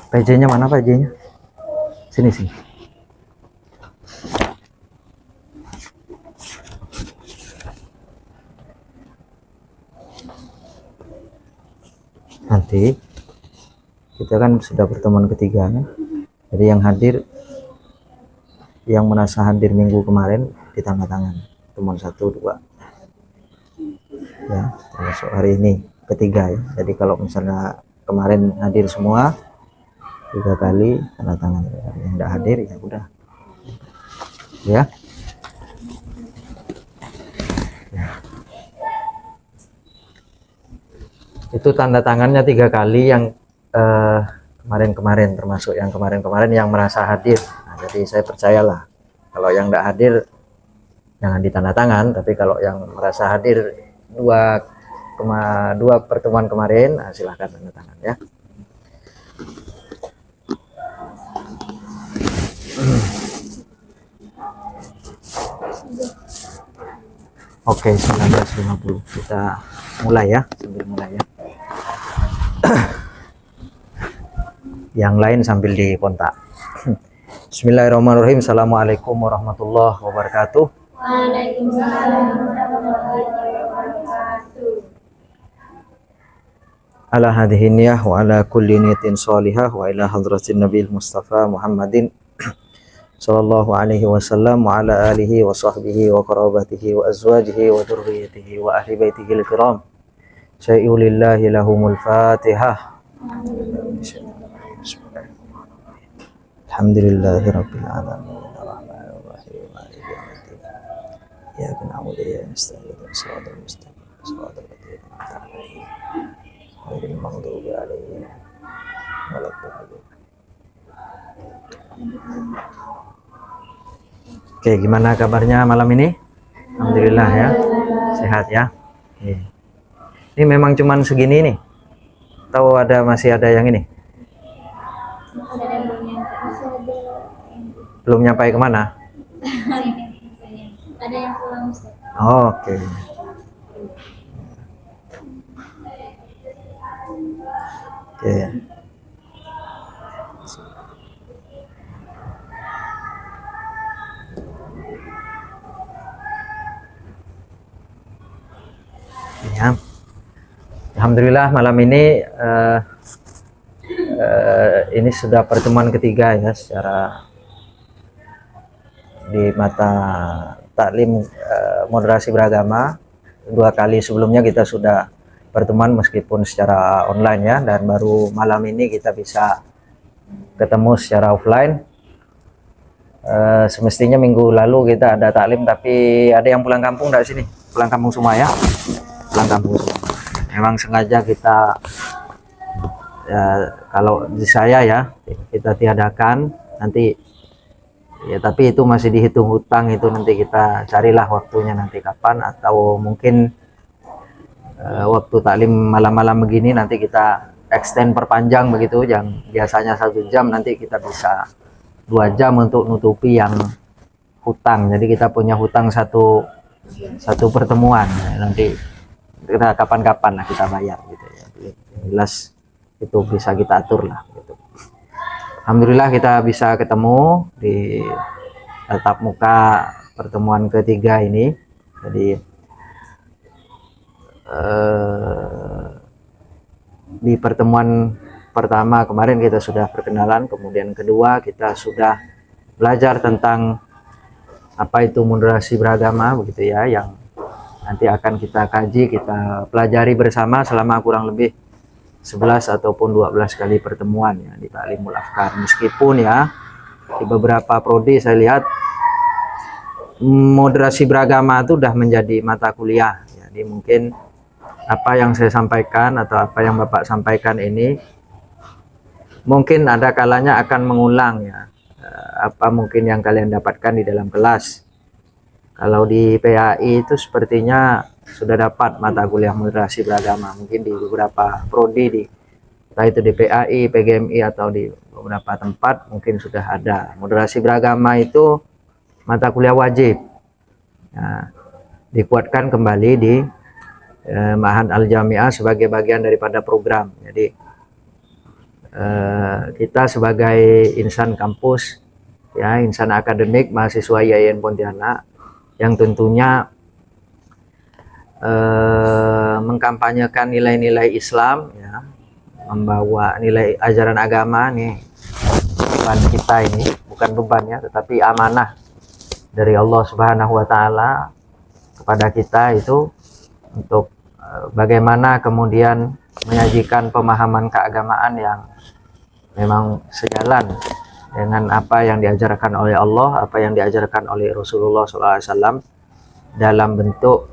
PJ-nya mana PJ-nya? Sini sini. Nanti kita kan sudah pertemuan ketiga kan. Jadi yang hadir, yang merasa hadir minggu kemarin ditandatangan pertemuan 1, 2 ya, termasuk hari ini ketiga ya. Jadi kalau misalnya kemarin hadir semua 3 kali tanda tangan, yang tidak hadir ya udah ya. Itu tanda tangannya 3 kali yang kemarin-kemarin, termasuk yang kemarin-kemarin yang merasa hadir. Nah, jadi saya percayalah kalau yang tidak hadir jangan ditanda tangan, tapi kalau yang merasa hadir 2 pertemuan kemarin, nah silahkan tanda tangan ya. Oke, 1950 kita mulai ya, sambil mulai ya. Yang lain sambil dikontak. Bismillahirrahmanirrahim. Assalamualaikum warahmatullahi wabarakatuh. Waalaikumsalam warahmatullahi wabarakatuh. Ala hadhihi niyah wa ala kulli niyatin shalihah wa ila hadratin Nabil Mustafa Muhammadin sallallahu alaihi wasallam wa ala alihi wa sahbihi wa qarabatihi wa azwajihi wa dhurriyyatihi wa ahli baitihi al-kiram. Syai'u lillahi lahumul Fatihah. Alhamdulillahi rabbil alamin. Arrahmanir rahim. Maliki yaumiddin. Iyyaka na'budu wa iyyaka nasta'in. Shiratal mustaqim. Shiratal ladzina an'amta 'alaihim ghairil maghdubi 'alaihim waladdallin. Oke, gimana kabarnya malam ini? Alhamdulillah ya. Sehat ya. Oke. Ini memang cuman segini nih. Tahu masih ada yang ini? Belum nyampai kemana? Ada yang pulang Ustaz. Oke. Oke. Ya. Alhamdulillah malam ini ini sudah pertemuan ketiga ya secara di mata taklim moderasi beragama. 2 kali sebelumnya kita sudah pertemuan meskipun secara online ya, dan baru malam ini kita bisa ketemu secara offline. Semestinya minggu lalu kita ada taklim, tapi ada yang pulang kampung dari sini, pulang kampung semua ya, pulang kampung semua. Memang sengaja kita ya, kalau di saya ya kita tiadakan nanti ya, tapi itu masih dihitung hutang, itu nanti kita carilah waktunya nanti kapan, atau mungkin waktu taklim malam-malam begini nanti kita extend, perpanjang begitu, yang biasanya 1 jam nanti kita bisa 2 jam untuk nutupi yang hutang. Jadi kita punya hutang satu pertemuan ya, nanti kita kapan-kapan lah kita bayar gitu ya. Jelas itu bisa kita atur lah gitu. Alhamdulillah kita bisa ketemu di tatap muka pertemuan ketiga ini. Jadi di pertemuan pertama kemarin kita sudah perkenalan, kemudian kedua kita sudah belajar tentang apa itu moderasi beragama begitu ya, yang nanti akan kita kaji, kita pelajari bersama selama kurang lebih 11 ataupun 12 kali pertemuan ya di Ta'limul Afkar. Meskipun ya di beberapa prodi saya lihat moderasi beragama itu sudah menjadi mata kuliah. Jadi mungkin apa yang saya sampaikan atau apa yang Bapak sampaikan ini mungkin ada kalanya akan mengulang ya apa mungkin yang kalian dapatkan di dalam kelas. Kalau di PAI itu sepertinya sudah dapat mata kuliah moderasi beragama, mungkin di beberapa prodi, entah itu di PAI, PGMI atau di beberapa tempat mungkin sudah ada. Moderasi beragama itu mata kuliah wajib. Nah, dikuatkan kembali di Ma'had Al-Jami'ah sebagai bagian daripada program. Jadi kita sebagai insan kampus, ya, insan akademik, mahasiswa IAIN Pontianak, yang tentunya mengkampanyekan nilai-nilai Islam, ya, membawa nilai ajaran agama nih, beban kita ini, bukan beban ya, tetapi amanah dari Allah Subhanahu wa Ta'ala kepada kita itu untuk bagaimana kemudian menyajikan pemahaman keagamaan yang memang sejalan dengan apa yang diajarkan oleh Allah, apa yang diajarkan oleh Rasulullah SAW dalam bentuk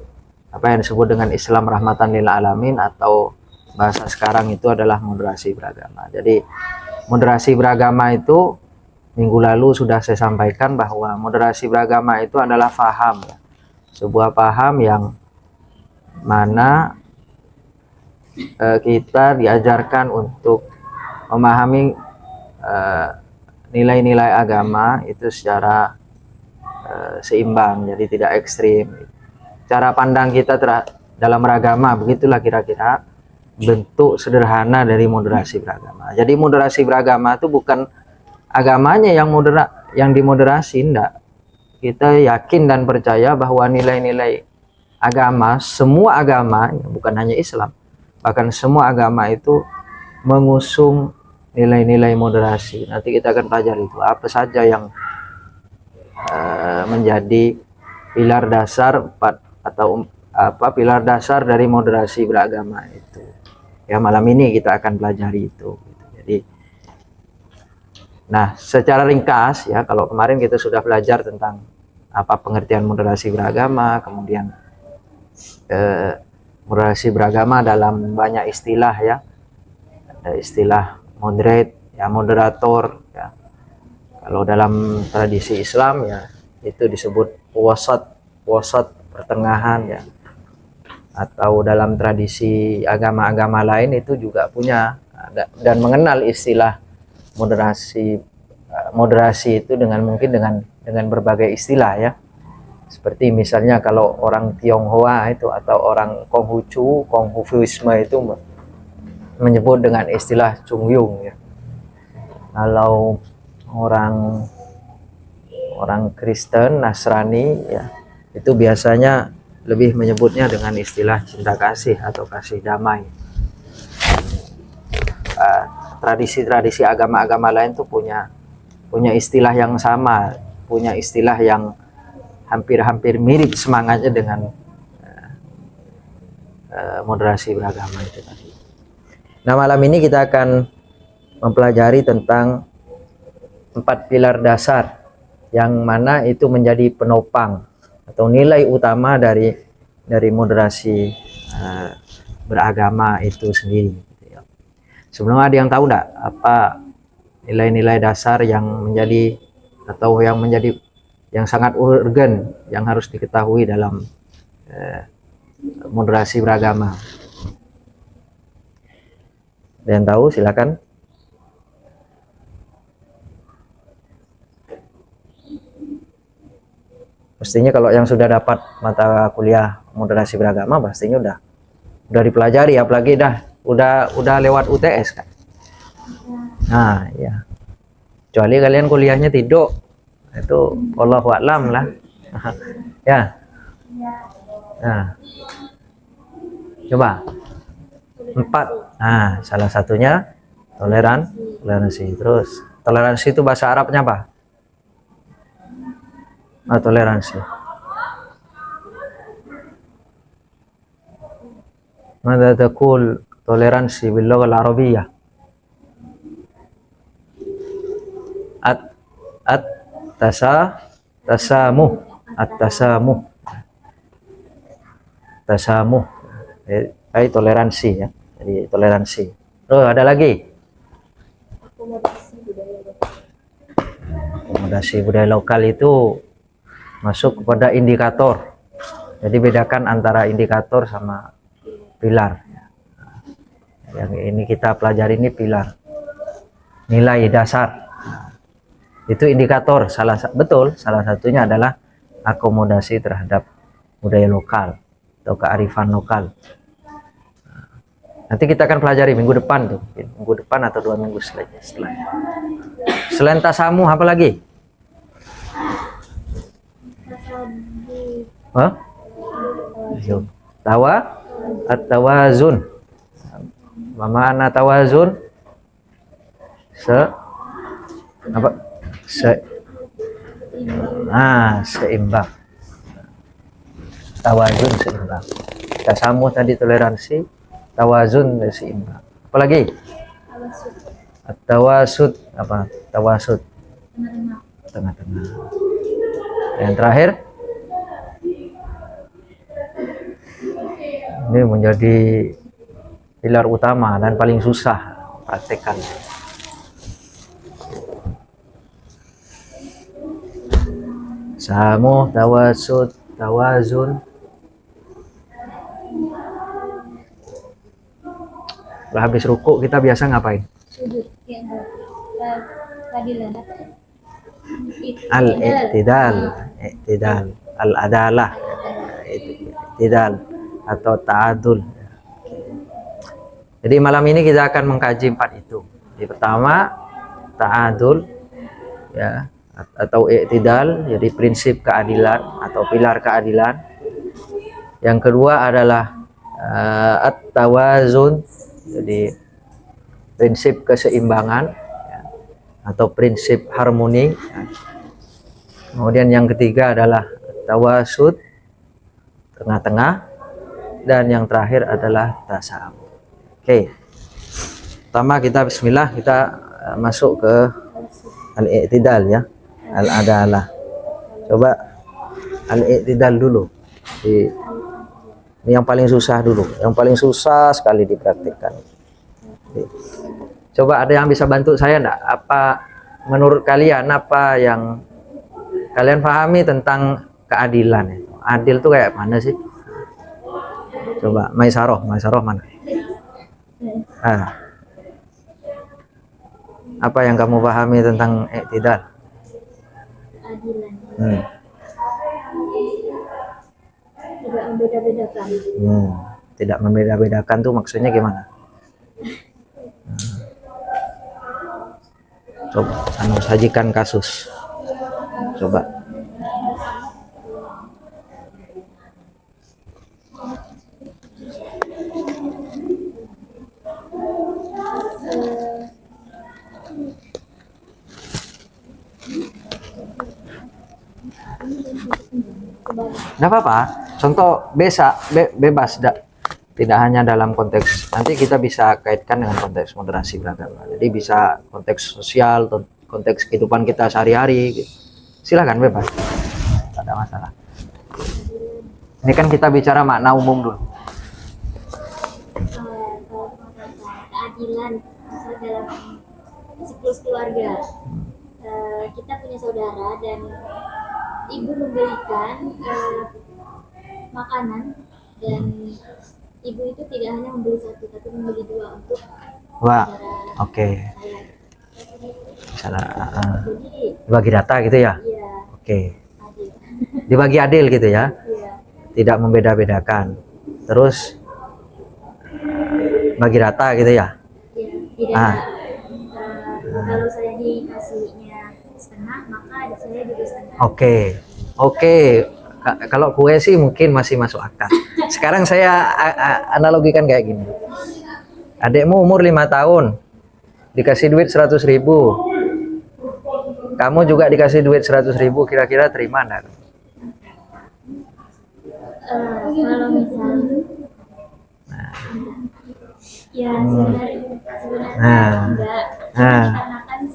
apa yang disebut dengan Islam rahmatan lil alamin, atau bahasa sekarang itu adalah moderasi beragama. Jadi moderasi beragama itu minggu lalu sudah saya sampaikan bahwa moderasi beragama itu adalah faham, ya, sebuah paham yang mana kita diajarkan untuk memahami nilai-nilai agama itu secara seimbang, jadi tidak ekstrim. Cara pandang kita dalam beragama, begitulah kira-kira bentuk sederhana dari moderasi beragama. Jadi moderasi beragama itu bukan agamanya yang dimoderasi, enggak. Kita yakin dan percaya bahwa nilai-nilai agama, semua agama, bukan hanya Islam, bahkan semua agama itu mengusung nilai-nilai moderasi. Nanti kita akan pelajari itu apa saja yang menjadi pilar dasar pilar dasar dari moderasi beragama itu. Ya, malam ini kita akan pelajari itu. Jadi, nah, secara ringkas ya, kalau kemarin kita sudah belajar tentang apa pengertian moderasi beragama, kemudian moderasi beragama dalam banyak istilah, ya. Ada istilah moderate, ya, moderator, ya. Kalau dalam tradisi Islam, ya, itu disebut wasat pertengahan, ya. Atau dalam tradisi agama-agama lain itu juga punya dan mengenal istilah moderasi. Moderasi itu mungkin dengan berbagai istilah, ya. Seperti misalnya kalau orang Tionghoa itu atau orang Konghucuisme itu menyebut dengan istilah Chungyung, ya. Kalau orang Kristen, Nasrani, ya, itu biasanya lebih menyebutnya dengan istilah cinta kasih atau kasih damai. Tradisi-tradisi agama-agama lain tuh punya istilah yang sama, punya istilah yang hampir-hampir mirip semangatnya dengan moderasi beragama itu tadi. Nah, malam ini kita akan mempelajari tentang 4 pilar dasar yang mana itu menjadi penopang atau nilai utama dari moderasi beragama itu sendiri. Sebelum, ada yang tahu enggak apa nilai-nilai dasar yang menjadi yang sangat urgen yang harus diketahui dalam moderasi beragama? Ada yang tahu? Silakan. Pastinya kalau yang sudah dapat mata kuliah moderasi beragama pastinya udah dipelajari, apalagi udah lewat UTS kan. Nah, ya. Kecuali kalian kuliahnya tidur, itu wallahu a'lam lah. Ya. Nah. Coba. 4. Nah, salah satunya toleransi. Terus toleransi itu bahasa Arabnya apa? Toleransi. Mada taqul toleransi bil lughah al arabiyyah? Tasamuh. Toleransi, ya. Jadi toleransi. Oh, ada lagi. Akomodasi budaya lokal itu masuk kepada indikator. Jadi bedakan antara indikator sama pilar. Yang ini kita pelajari ini pilar. Nilai dasar. Itu indikator, salah satunya adalah akomodasi terhadap budaya lokal atau kearifan lokal. Nanti kita akan pelajari minggu depan tuh, minggu depan atau 2 minggu setelahnya. Selain tasamu apa lagi? Tasabuh. Hah? At-tawazun. Mana tawazun? Apa? Seimbang. Tawazun seimbang. Tasamu tadi toleransi, tawazun seimbang. Apa lagi? Tawasud. At-tawasud apa? Tawasud Tengah-tengah. tengah-tengah. Yang terakhir ini menjadi pilar utama dan paling susah praktekkan. Samu, tawasud, tawazun. Setelah habis rukuk kita biasa ngapain? Sujud. Keadilan. Al-i'tidal, i'tidal, al-adalah, i'tidal atau ta'adul. Jadi malam ini kita akan mengkaji 4 itu. Yang pertama ta'adul, ya, atau i'tidal, jadi prinsip keadilan atau pilar keadilan. Yang kedua adalah at-tawazun, jadi prinsip keseimbangan, ya, atau prinsip harmoni. Ya. Kemudian yang ketiga adalah tawasud, tengah-tengah, dan yang terakhir adalah tasamu. Oke. Pertama kita bismillah, kita masuk ke al-i'tidal ya. Al-adalah. Coba al-i'tidal dulu. Ini yang paling susah dulu. Yang paling susah sekali dipraktikkan. Oke. Coba ada yang bisa bantu saya enggak? Apa menurut kalian apa yang kalian pahami tentang keadilan itu? Adil tuh kayak mana sih? Coba Maisaroh mana? Apa yang kamu pahami tentang i'tidal? Keadilan. Tidak membeda-bedakan. Tidak membeda-bedakan tuh maksudnya gimana? Coba sajikan kasus. Coba. Nggak apa-apa. Contoh bebas, tidak hanya dalam konteks. Nanti kita bisa kaitkan dengan konteks moderasi beragama. Jadi bisa konteks sosial, konteks kehidupan kita sehari-hari. Gitu. Silakan bebas, tidak ada masalah. Ini kan kita bicara makna umum dulu. Kalau keadilan dalam siklus keluarga, kita punya saudara dan ibu memberikan makanan dan ibu itu tidak hanya membeli 1 tapi membeli 2 untuk Wah, oke. Misalnya dibagi data gitu ya? Iya. Oke. Adil. Dibagi adil gitu ya? Iya. Tidak membeda-bedakan. Terus bagi rata gitu ya? Iya. Tidak. Kalau saya dikasihnya setengah, maka adik saya juga setengah. Oke. Kalau kue sih mungkin masih masuk akal. Sekarang saya analogikan kayak gini. Adikmu umur 5 tahun, dikasih duit 100.000. Kamu juga dikasih duit 100.000, kira-kira terima enggak? Kalau misalnya, ya sebenarnya enggak. Karena kan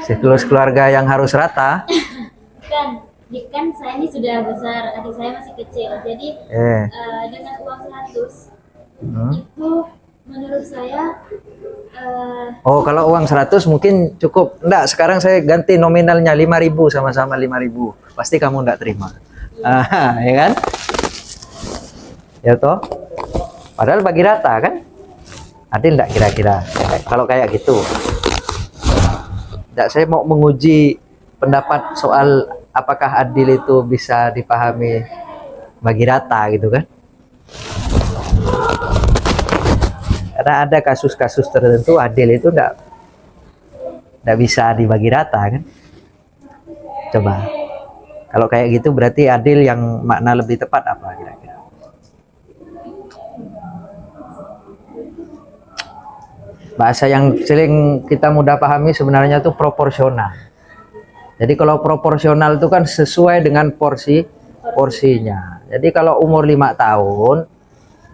siklus keluarga yang harus rata. kan saya ini sudah besar, adik saya masih kecil, jadi dengan uang 100 itu menurut saya kalau uang 100 mungkin cukup. Enggak, sekarang saya ganti nominalnya 5.000, sama-sama 5.000. Pasti kamu enggak terima. Ya kan? Ya toh? Padahal bagi rata kan? Adil enggak kira-kira? Kalau kayak gitu. Enggak, saya mau menguji pendapat soal apakah adil itu bisa dipahami bagi rata gitu kan? Karena ada kasus-kasus tertentu adil itu enggak bisa dibagi rata kan. Coba. Kalau kayak gitu berarti adil yang makna lebih tepat apa kira-kira? Bahasa yang sering kita mudah pahami sebenarnya itu proporsional. Jadi kalau proporsional itu kan sesuai dengan porsinya. Jadi kalau umur 5 tahun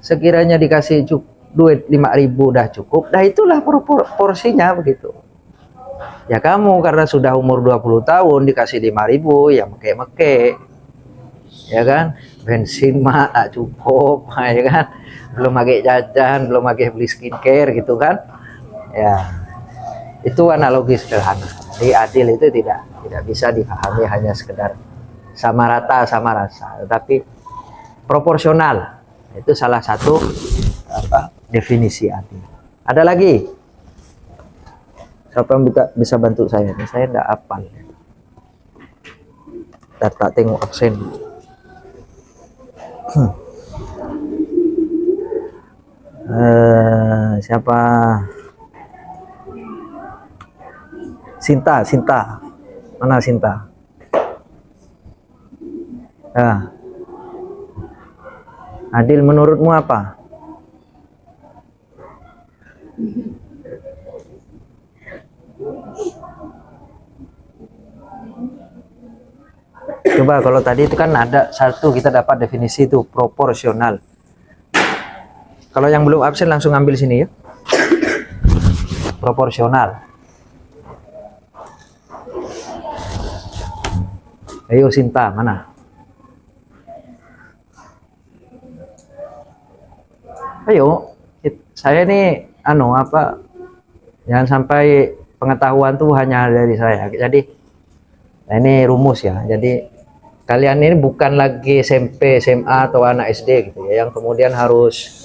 sekiranya dikasih duit 5.000 udah cukup, dah itulah porsinya begitu. Ya kamu karena sudah umur 20 tahun dikasih 5.000 ya meke-meke. Ya kan? Bensin mah tak cukup, ya kan? Belum pakai jajan, belum pakai beli skincare gitu kan? Ya. Itu analogi sederhana. Jadi adil itu tidak bisa dipahami hanya sekedar sama rata sama rasa, tetapi proporsional. Itu salah satu definisi adil. Ada lagi? Siapa yang bisa bantu saya? Ini saya tidak hafal. Tak tengok absen. Siapa? Sinta. Mana Sinta? Adil menurutmu apa? Coba kalau tadi itu kan ada satu kita dapat definisi itu proporsional. Kalau yang belum absen langsung ambil sini ya. Proporsional. Ayo Sinta, mana? Ayo, saya nih jangan sampai pengetahuan tuh hanya dari saya. Jadi nah ini rumus ya. Jadi kalian ini bukan lagi SMP, SMA atau anak SD gitu ya, yang kemudian harus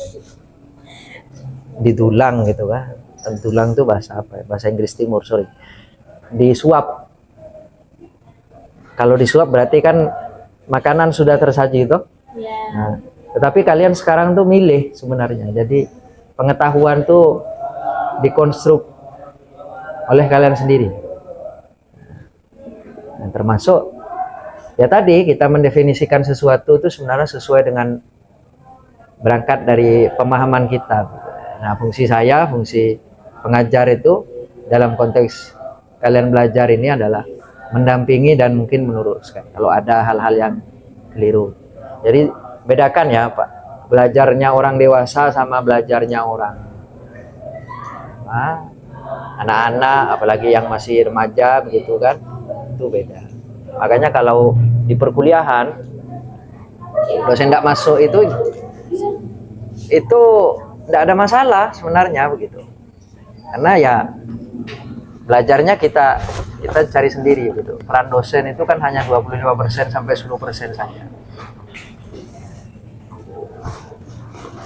didulang gitu kan. Dulang itu bahasa apa ya? Bahasa Inggris Timur, sorry. Disuap. Kalau disuap berarti kan makanan sudah tersaji itu. Yeah. Nah, tetapi kalian sekarang tuh milih sebenarnya. Jadi pengetahuan tuh dikonstruk oleh kalian sendiri. Nah, termasuk ya tadi kita mendefinisikan sesuatu itu sebenarnya sesuai dengan berangkat dari pemahaman kita. Nah, fungsi saya, fungsi pengajar itu dalam konteks kalian belajar ini adalah mendampingi dan mungkin meluruskan kalau ada hal-hal yang keliru. Jadi bedakan ya Pak, belajarnya orang dewasa sama belajarnya orang anak-anak, apalagi yang masih remaja begitu kan, itu beda. Makanya kalau di perkuliahan dosen tidak masuk itu tidak ada masalah sebenarnya begitu, karena ya belajarnya kita cari sendiri gitu. Peran dosen itu kan hanya 25% sampai 10% saja.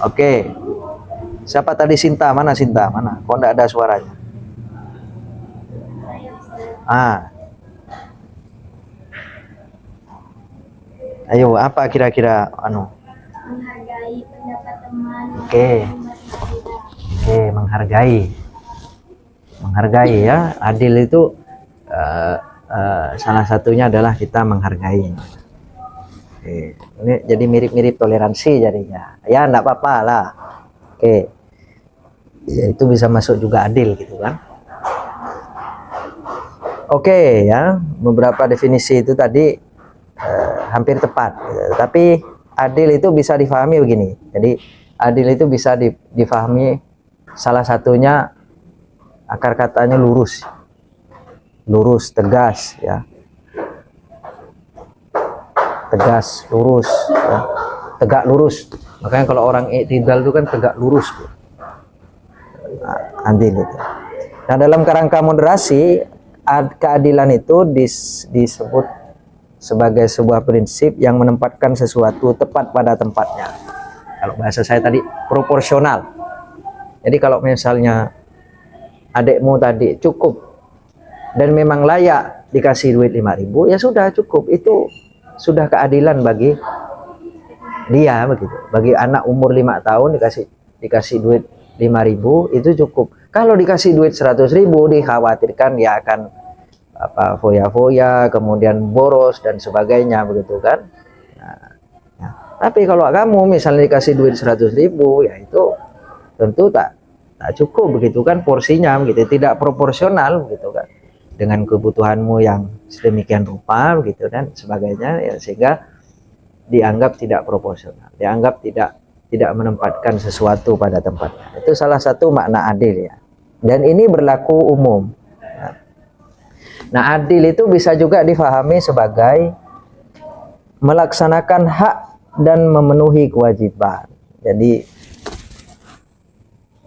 Oke. Siapa tadi Sinta? Mana Sinta? Mana? Kok enggak ada suaranya? Ayo, apa kira-kira Menghargai pendapat teman. Oke, menghargai ya. Adil itu salah satunya adalah kita menghargai. Oke. Ini jadi mirip-mirip toleransi jadinya. Ya enggak apa-apa lah. Oke. Ya, itu bisa masuk juga adil gitu kan. Oke ya, beberapa definisi itu tadi hampir tepat. Tapi adil itu bisa difahami begini. Jadi adil itu bisa difahami salah satunya akar katanya lurus, tegas ya, tegas, lurus, ya. Tegak lurus. Makanya kalau orang i'tidal itu kan tegak lurus. Adil itu. Nah dalam kerangka moderasi, keadilan itu disebut sebagai sebuah prinsip yang menempatkan sesuatu tepat pada tempatnya. Kalau bahasa saya tadi proporsional. Jadi kalau misalnya adikmu tadi cukup dan memang layak dikasih duit 5.000, ya sudah cukup. Itu sudah keadilan bagi dia begitu. Bagi anak umur 5 tahun dikasih duit 5.000 itu cukup. Kalau dikasih duit 100.000 dikhawatirkan dia akan apa foya-foya, kemudian boros dan sebagainya begitu kan. Nah, ya. Tapi kalau kamu misalnya dikasih duit 100.000 ya itu tentu tak cukup begitu kan, porsinya begitu, tidak proporsional begitu kan dengan kebutuhanmu yang sedemikian rupa begitu dan sebagainya ya, sehingga dianggap tidak proporsional, dianggap tidak menempatkan sesuatu pada tempatnya. Itu salah satu makna adil ya. Dan ini berlaku umum. Nah, adil itu bisa juga difahami sebagai melaksanakan hak dan memenuhi kewajiban. Jadi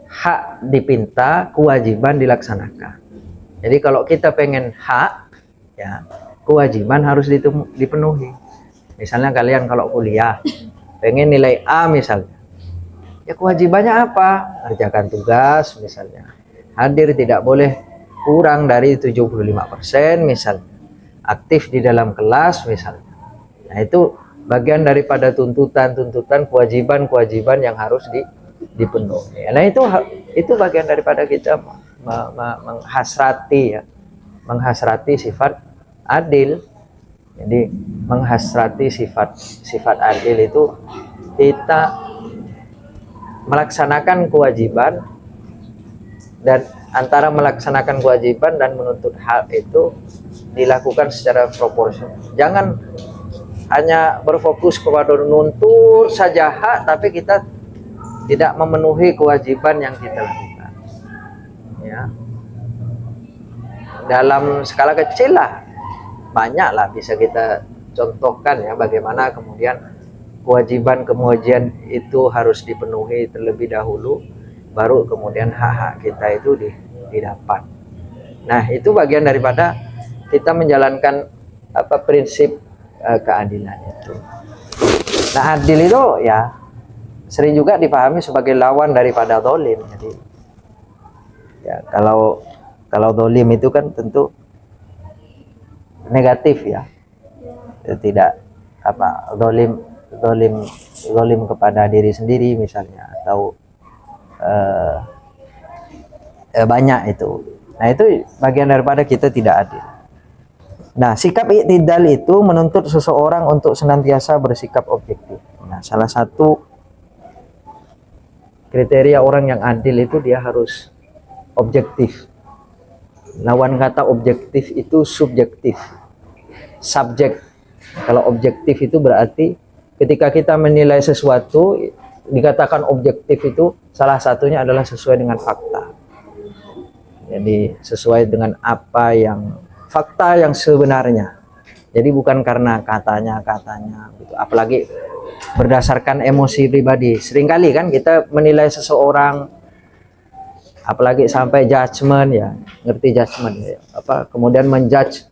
hak dipinta, kewajiban dilaksanakan. Jadi kalau kita pengen hak, ya kewajiban harus dipenuhi. Misalnya kalian kalau kuliah, pengen nilai A misalnya, ya kewajibannya apa? Kerjakan tugas misalnya. Hadir tidak boleh kurang dari 75% misalnya. Aktif di dalam kelas misalnya. Nah itu bagian daripada tuntutan-tuntutan, kewajiban-kewajiban yang harus dipenuhi. Nah itu bagian daripada kita menghasrati ya, menghasrati sifat adil. Jadi menghasrati sifat adil itu kita melaksanakan kewajiban, dan antara melaksanakan kewajiban dan menuntut hak itu dilakukan secara proporsional. Jangan hanya berfokus kepada menuntut saja hak tapi kita tidak memenuhi kewajiban yang kita lakukan. Ya. Dalam skala kecil lah, banyak lah bisa kita contohkan ya bagaimana kemudian kewajiban itu harus dipenuhi terlebih dahulu, baru kemudian hak-hak kita itu didapat. Nah itu bagian daripada kita menjalankan prinsip keadilan itu. Nah adil itu ya sering juga dipahami sebagai lawan daripada zalim. Jadi ya kalau zalim itu kan tentu negatif ya, tidak zalim kepada diri sendiri misalnya, atau banyak itu. Nah itu bagian daripada kita tidak adil. Nah sikap i'tidal itu menuntut seseorang untuk senantiasa bersikap objektif. Nah salah satu kriteria orang yang adil itu dia harus objektif. Lawan kata objektif itu subjektif, subjek. Kalau objektif itu berarti ketika kita menilai sesuatu dikatakan objektif itu salah satunya adalah sesuai dengan fakta. Jadi sesuai dengan apa yang fakta yang sebenarnya. Jadi bukan karena katanya gitu. Apalagi berdasarkan emosi pribadi. Seringkali kan kita menilai seseorang, apalagi sampai judgement ya, ngerti judgement ya, kemudian menjudge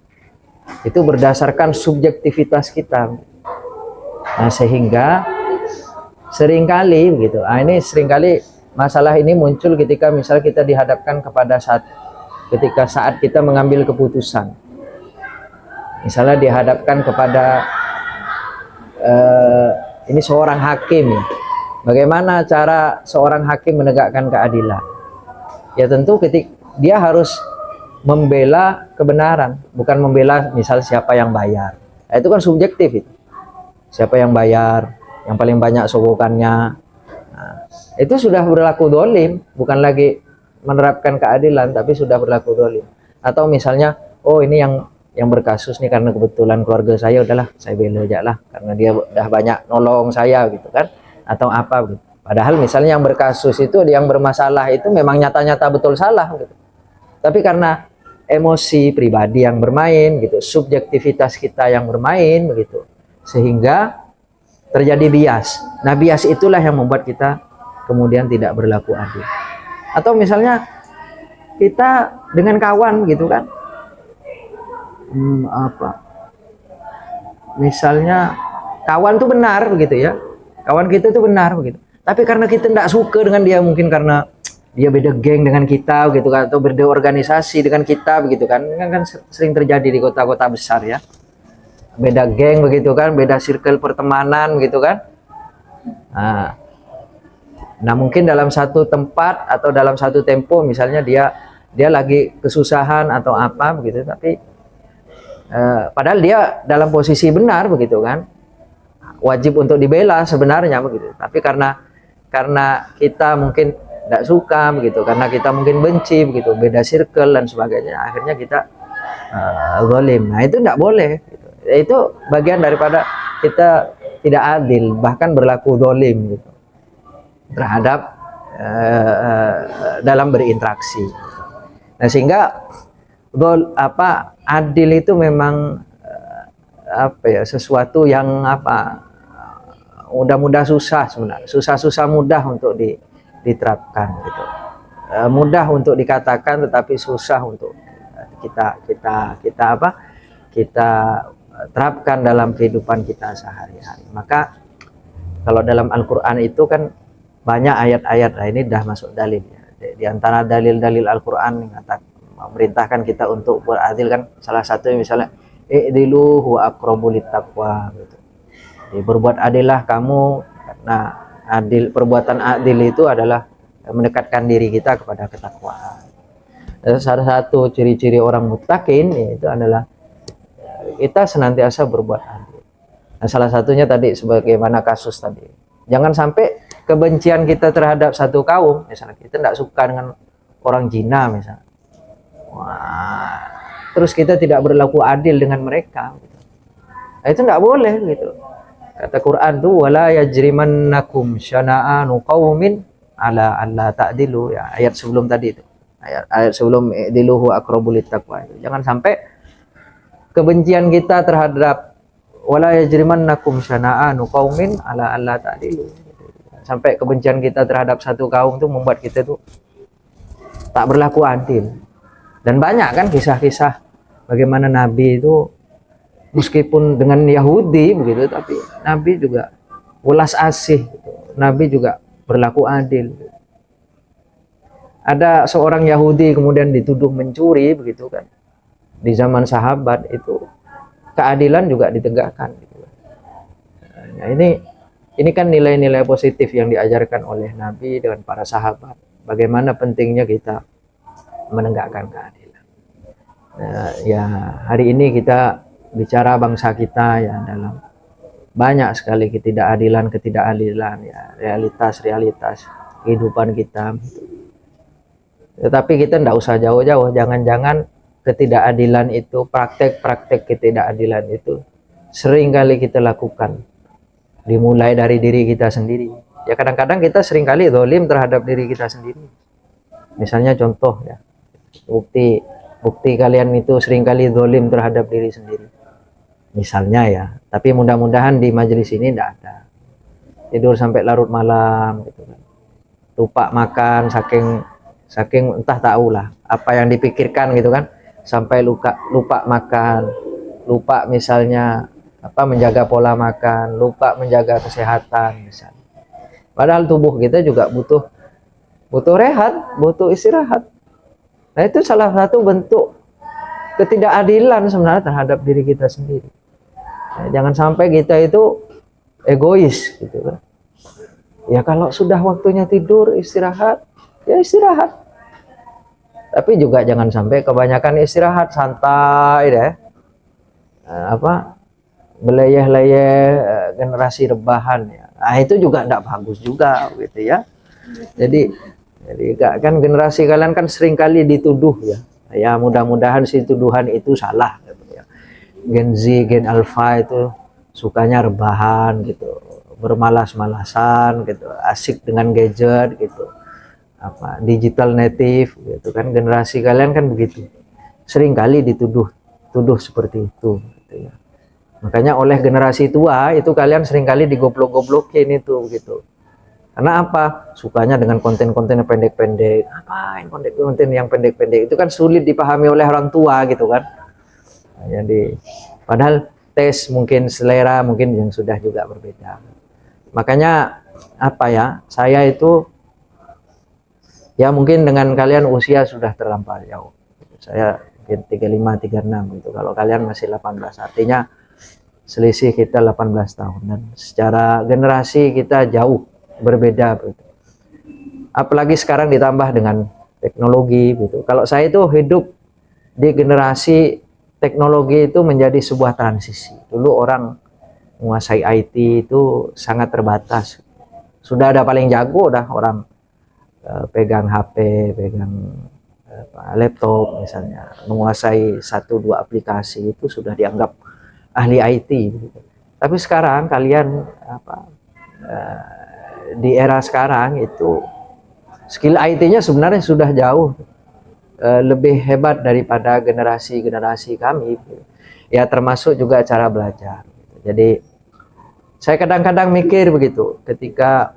itu berdasarkan subjektivitas kita. Nah sehingga seringkali begitu. Ini seringkali masalah ini muncul ketika misal kita dihadapkan kepada saat kita mengambil keputusan. Misalnya dihadapkan kepada ini seorang hakim ya. Bagaimana cara seorang hakim menegakkan keadilan? Ya tentu ketika dia harus membela kebenaran, bukan membela misal siapa yang bayar. Nah, itu kan subjektif itu. Siapa yang bayar, yang paling banyak sogokannya. Nah, itu sudah berlaku dolim, bukan lagi menerapkan keadilan, tapi sudah berlaku dolim. Atau misalnya, oh ini yang berkasus nih karena kebetulan keluarga saya, udahlah saya bela aja lah karena dia udah banyak nolong saya gitu kan, atau apa gitu. Padahal misalnya yang berkasus itu, yang bermasalah itu memang nyata-nyata betul salah gitu. Tapi karena emosi pribadi yang bermain gitu, subjektivitas kita yang bermain begitu, sehingga terjadi bias. Nah bias itulah yang membuat kita kemudian tidak berlaku adil. Atau misalnya kita dengan kawan gitu kan, misalnya kawan tuh benar begitu ya, kawan kita tuh benar begitu, tapi karena kita tidak suka dengan dia, mungkin karena dia beda geng dengan kita gitu kan, atau beda organisasi dengan kita begitu kan sering terjadi di kota-kota besar ya, beda geng begitu kan, beda circle pertemanan gitu kan. Nah Nah, mungkin dalam satu tempat atau dalam satu tempo, misalnya dia lagi kesusahan atau apa begitu, tapi padahal dia dalam posisi benar begitu kan, wajib untuk dibela sebenarnya begitu. Tapi karena kita mungkin tidak suka begitu, karena kita mungkin benci begitu, beda circle dan sebagainya, akhirnya kita zalim. Nah, itu tidak boleh. Gitu. Itu bagian daripada kita tidak adil, bahkan berlaku zalim gitu terhadap dalam berinteraksi. Nah, sehingga adil itu memang sesuatu yang mudah-mudah susah sebenarnya, susah mudah untuk diterapkan gitu, mudah untuk dikatakan tetapi susah untuk kita terapkan dalam kehidupan kita sehari-hari. Maka kalau dalam Al-Quran itu kan banyak ayat-ayat, nah ini dah masuk dalil ya. Di antara dalil-dalil Al-Quran yang memerintahkan kita untuk beradil kan, salah satu misalnya i'dilu huwa aqrabu littaqwa gitu. Jadi, berbuat adillah kamu, karena perbuatan adil itu adalah mendekatkan diri kita kepada ketakwaan. Salah satu ciri-ciri orang muttaqin itu adalah kita senantiasa berbuat adil. Nah, salah satunya tadi sebagaimana kasus tadi, jangan sampai kebencian kita terhadap satu kaum, misalnya kita tidak suka dengan orang Cina misalnya, terus kita tidak berlaku adil dengan mereka gitu. Nah, itu tidak boleh gitu. Kata Quran tuh, wala yajrimannakum syana'anu qaumin ala alla ta'dilu, ya, ayat sebelum tadi itu, ayat sebelum i'diluhu aqrabu littaqwa. Jangan sampai kebencian kita terhadap wala yajrimannakum syana'anu qaumin ala alla ta'dilu, sampai kebencian kita terhadap satu kaum itu membuat kita tuh tak berlaku adil. Dan banyak kan kisah-kisah bagaimana Nabi itu meskipun dengan Yahudi begitu, tapi Nabi juga welas asih gitu. Nabi juga berlaku adil. Ada seorang Yahudi kemudian dituduh mencuri begitu kan, di zaman sahabat itu keadilan juga ditegakkan gitu. Nah, ini kan nilai-nilai positif yang diajarkan oleh Nabi dengan para sahabat. Bagaimana pentingnya kita menegakkan keadilan. Nah, ya hari ini kita bicara bangsa kita ya, dalam banyak sekali ketidakadilan ya, realitas kehidupan kita. Tetapi kita tidak usah jauh-jauh, jangan-jangan ketidakadilan itu, praktek-praktek ketidakadilan itu sering kali kita lakukan. Dimulai dari diri kita sendiri. Ya kadang-kadang kita seringkali zalim terhadap diri kita sendiri. Misalnya contoh ya, bukti kalian itu seringkali zalim terhadap diri sendiri. Misalnya ya, tapi mudah-mudahan di majelis ini tidak ada. Tidur sampai larut malam gitu kan. Lupa makan saking entah tahulah apa yang dipikirkan gitu kan, sampai lupa makan, lupa misalnya menjaga pola makan, lupa menjaga kesehatan misalnya. Padahal tubuh kita juga butuh rehat, butuh istirahat. Nah, itu salah satu bentuk ketidakadilan sebenarnya terhadap diri kita sendiri. Nah, jangan sampai kita itu egois gitu kan. Ya kalau sudah waktunya tidur, istirahat, ya istirahat. Tapi juga jangan sampai kebanyakan istirahat, santai deh. Beleyeh-leyeh generasi rebahan ya. Nah, itu juga tidak bagus juga gitu ya. Jadi kan generasi kalian kan sering kali dituduh ya. Ya mudah-mudahan si tuduhan itu salah gitu ya. Gen Z, Gen Alpha itu sukanya rebahan gitu, bermalas-malasan gitu, asik dengan gadget gitu. Digital native gitu kan, generasi kalian kan begitu. Sering kali dituduh seperti itu gitu ya. Makanya oleh generasi tua itu kalian seringkali digoblok-goblokin itu gitu. Karena apa? Sukanya dengan konten-konten yang pendek-pendek. Ngapain konten-konten yang pendek-pendek? Itu kan sulit dipahami oleh orang tua gitu kan. Nah, jadi padahal tes mungkin selera mungkin yang sudah juga berbeda. Makanya saya itu ya mungkin dengan kalian usia sudah terlampau jauh. Saya mungkin 35, 36 gitu. Kalau kalian masih 18, artinya selisih kita 18 tahun, dan secara generasi kita jauh berbeda gitu. apalagi sekarang ditambah dengan teknologi gitu. Kalau saya itu hidup di generasi teknologi itu menjadi sebuah transisi. Dulu orang menguasai IT itu sangat terbatas. Sudah ada paling jago dah orang pegang HP, pegang laptop misalnya, menguasai 1-2 aplikasi itu sudah dianggap ahli IT gitu. Tapi sekarang kalian di era sekarang itu skill IT-nya sebenarnya sudah jauh lebih hebat daripada generasi kami ya, termasuk juga cara belajar. Jadi saya kadang-kadang mikir begitu ketika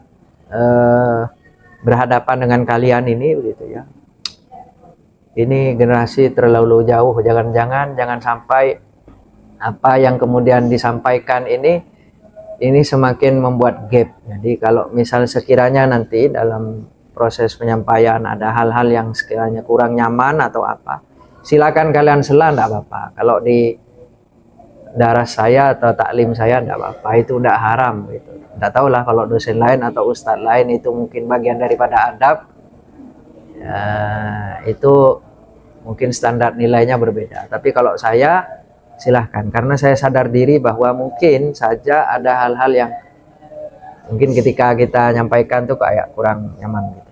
berhadapan dengan kalian ini begitu ya, ini generasi terlalu jauh, jangan sampai apa yang kemudian disampaikan ini semakin membuat gap. Jadi kalau misal sekiranya nanti dalam proses penyampaian ada hal-hal yang sekiranya kurang nyaman atau apa, silakan kalian sela, enggak apa-apa. Kalau di darah saya atau taklim saya enggak apa-apa, itu enggak haram gitu. Enggak tahulah kalau dosen lain atau ustadz lain itu mungkin bagian daripada adab, ya, itu mungkin standar nilainya berbeda. Tapi kalau saya silahkan, karena saya sadar diri bahwa mungkin saja ada hal-hal yang mungkin ketika kita nyampaikan tuh kayak kurang nyaman gitu.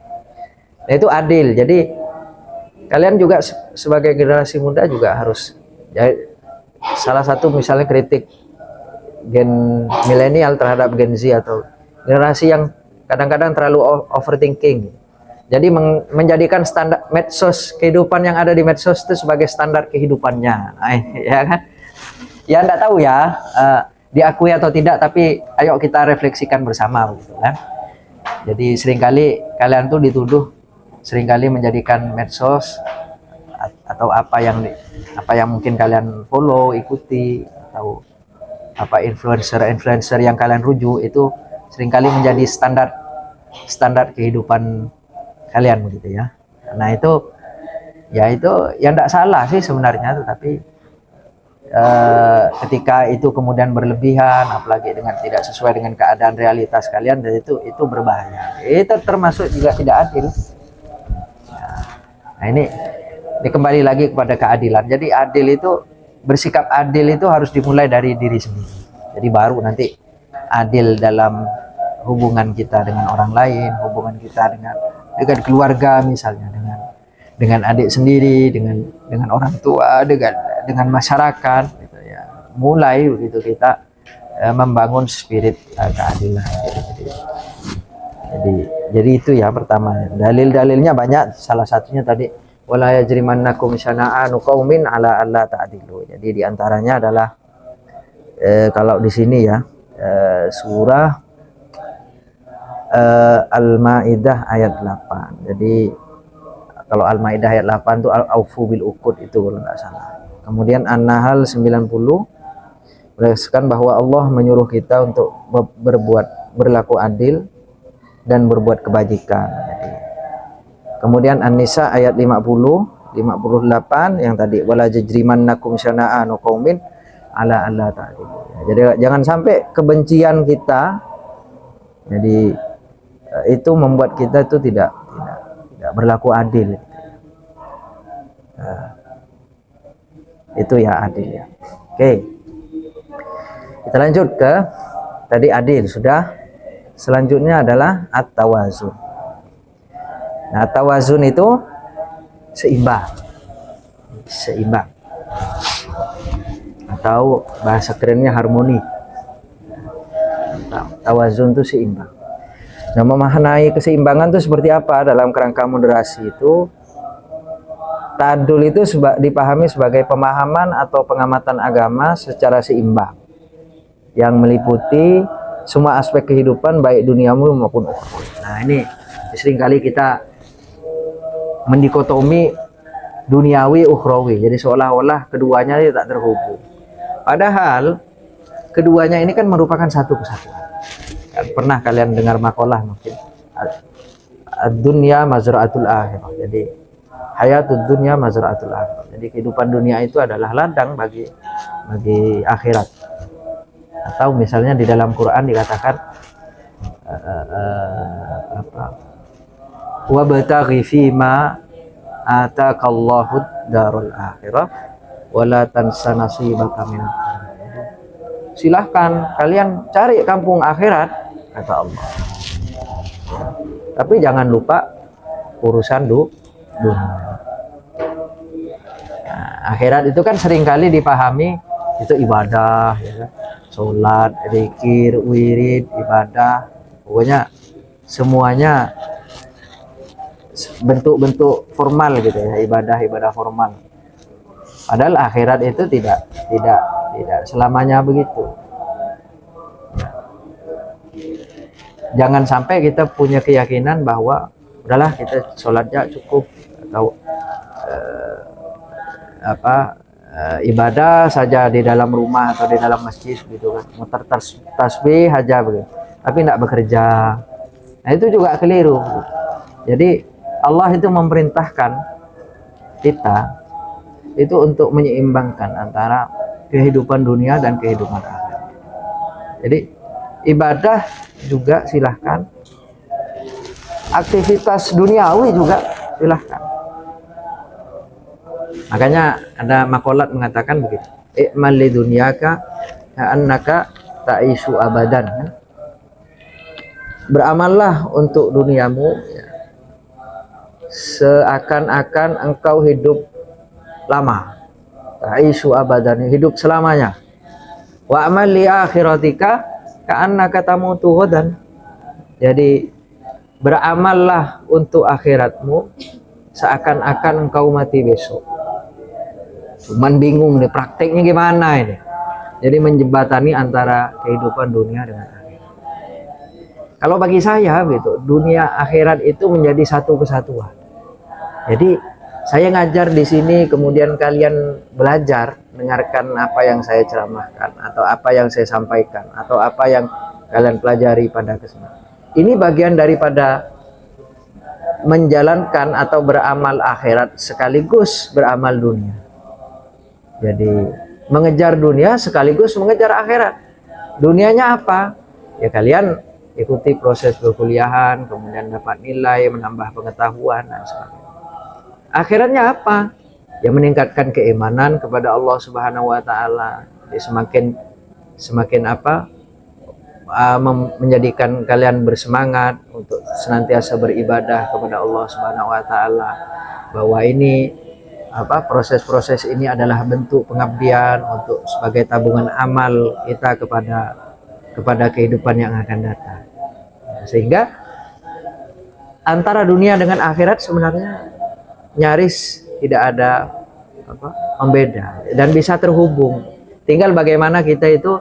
Nah itu adil. Jadi kalian juga sebagai generasi muda juga harus ya, salah satu misalnya kritik gen milenial terhadap Gen Z atau generasi yang kadang-kadang terlalu overthinking. Jadi menjadikan standar medsos, kehidupan yang ada di medsos itu sebagai standar kehidupannya, ya kan? Ya enggak tahu ya, diakui atau tidak, tapi ayo kita refleksikan bersama gitu kan. Jadi seringkali kalian tuh dituduh seringkali menjadikan medsos atau apa yang mungkin kalian follow, ikuti, atau apa influencer yang kalian rujuk itu seringkali menjadi standar kehidupan kalian begitu ya. Nah itu ya enggak salah sih sebenarnya, tapi ketika itu kemudian berlebihan, apalagi dengan tidak sesuai dengan keadaan realitas kalian, dan itu berbahaya. Itu termasuk juga tidak adil. Nah ini kembali lagi kepada keadilan. Jadi adil itu, bersikap adil itu harus dimulai dari diri sendiri. Jadi baru nanti adil dalam hubungan kita dengan orang lain, hubungan kita dengan keluarga misalnya, dengan adik sendiri, dengan orang tua, dengan masyarakat gitu ya. Mulai begitu kita membangun spirit keadilan. Jadi itu ya pertama. Dalil-dalilnya banyak, salah satunya tadi wala yajrimannakum syana'anu qaumin ala alla ta'dilu. Jadi diantaranya adalah kalau di sini ya surah Al-Maidah ayat 8. Jadi kalau Al-Maidah ayat 8 itu al-aufu bil uqud itu kalau nggak salah. Kemudian An-Nahl 90 menegaskan bahwa Allah menyuruh kita untuk berlaku adil dan berbuat kebajikan. Kemudian An-Nisa ayat 58 yang tadi wala jajrimannakum syana'anu qaumin ala alla ta'dilu. Jadi jangan sampai kebencian kita jadi itu membuat kita itu tidak berlaku adil. Itu ya adil ya. Oke. Kita lanjut ke tadi adil sudah. Selanjutnya adalah at-tawazun. Nah, tawazun itu seimbang. Atau bahasa kerennya harmoni. Tawazun itu seimbang. Nah, memaknai keseimbangan itu seperti apa dalam kerangka moderasi itu? Ta'adul itu dipahami sebagai pemahaman atau pengamatan agama secara seimbang yang meliputi semua aspek kehidupan baik duniawi maupun ukhrawi. Nah, ini seringkali kita mendikotomi duniawi ukhrawi. Jadi seolah-olah keduanya tak terhubung. Padahal keduanya ini kan merupakan satu kesatuan. Pernah kalian dengar makalah mungkin ad-dunya mazra'atul akhirah. Jadi hayatud dunya mazra'atul akhirah. Jadi kehidupan dunia itu adalah ladang bagi akhirat. Atau misalnya di dalam Quran dikatakan wabtaghi fima atakallahu darul akhirah wala tansa nasibaka minad dunya. Silahkan kalian cari kampung akhirat, kata Allah. Tapi jangan lupa urusan dunia. Nah, akhirat itu kan seringkali dipahami itu ibadah, ya kan? Sholat, zikir, wirid, ibadah, pokoknya semuanya bentuk-bentuk formal gitu ya, ibadah formal. Padahal akhirat itu tidak selamanya begitu. Jangan sampai kita punya keyakinan bahwa udahlah kita sholatnya cukup, atau ibadah saja di dalam rumah atau di dalam masjid gitu kan, muter tasbih aja begitu, tapi tidak bekerja. Nah itu juga keliru. Jadi Allah itu memerintahkan kita itu untuk menyeimbangkan antara kehidupan dunia dan kehidupan akhirat. Jadi ibadah juga silahkan, aktivitas duniawi juga silahkan. Makanya ada makolat mengatakan begitu, i'mal li dunyaka ka'annaka ta'ishu abadan. Beramallah untuk duniamu ya, seakan-akan engkau hidup lama, ta'ishu abadan, hidup selamanya. Wa amal li akhiratika ka'annaka tamutu ghadan. Jadi beramallah untuk akhiratmu seakan-akan engkau mati besok. Cuman bingung nih prakteknya gimana ini. Jadi menjembatani antara kehidupan dunia dengan akhirat. Kalau bagi saya gitu, dunia akhirat itu menjadi satu kesatuan. Jadi saya ngajar di sini, kemudian kalian belajar, dengarkan apa yang saya ceramahkan, atau apa yang saya sampaikan, atau apa yang kalian pelajari pada kesempatan. Ini bagian daripada menjalankan atau beramal akhirat sekaligus beramal dunia. Jadi mengejar dunia sekaligus mengejar akhirat. Dunianya apa? Ya kalian ikuti proses perkuliahan, kemudian dapat nilai, menambah pengetahuan dan sebagainya. Akhiratnya apa? Ya meningkatkan keimanan kepada Allah Subhanahu wa taala. Ya, semakin menjadikan kalian bersemangat untuk senantiasa beribadah kepada Allah Subhanahu wa taala, bahwa ini proses-proses ini adalah bentuk pengabdian untuk sebagai tabungan amal kita kepada kehidupan yang akan datang. Sehingga antara dunia dengan akhirat sebenarnya nyaris tidak ada pembeda dan bisa terhubung. Tinggal bagaimana kita itu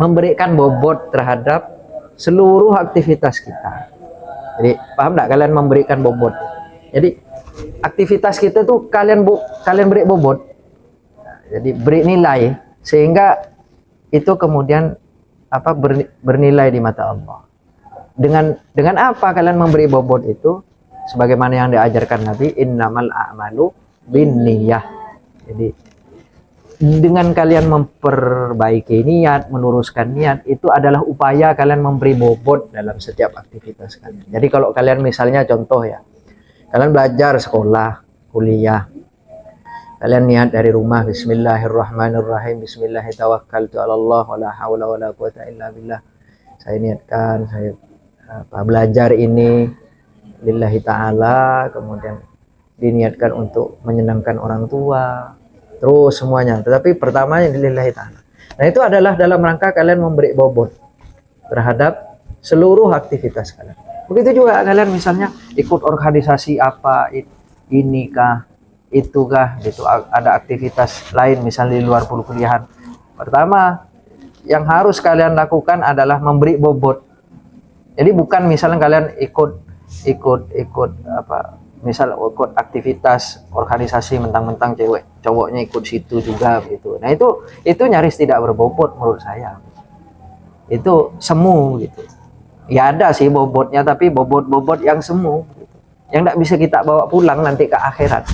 memberikan bobot terhadap seluruh aktivitas kita. Jadi paham enggak kalian memberikan bobot? Jadi aktivitas kita tuh kalian beri bobot. Jadi beri nilai sehingga itu kemudian bernilai di mata Allah. Dengan apa kalian memberi bobot itu? Sebagaimana yang diajarkan Nabi, innamal a'malu binniyah. Jadi dengan kalian memperbaiki niat, meluruskan niat, itu adalah upaya kalian memberi bobot dalam setiap aktivitas kalian. Jadi kalau kalian misalnya contoh ya, kalian belajar sekolah, kuliah, kalian niat dari rumah, bismillahirrahmanirrahim, bismillahirrahmanirrahim, Allah wala haula wala quwata illa billah. Saya niatkan, saya belajar ini lillahi ta'ala, kemudian diniatkan untuk menyenangkan orang tua, terus semuanya. Tetapi pertamanya lillahi ta'ala. Nah itu adalah dalam rangka kalian memberi bobot terhadap seluruh aktivitas kalian. Begitu juga kalian misalnya ikut organisasi apa, inikah, itukah, gitu. Ada aktivitas lain misalnya di luar perkuliahan. Pertama yang harus kalian lakukan adalah memberi bobot. Jadi bukan misalnya kalian ikut ikut aktivitas organisasi mentang-mentang cewek cowoknya ikut situ juga gitu. Nah itu nyaris tidak berbobot menurut saya. Itu semu gitu. Ya ada sih bobotnya, tapi bobot yang semu gitu, yang tidak bisa kita bawa pulang nanti ke akhirat.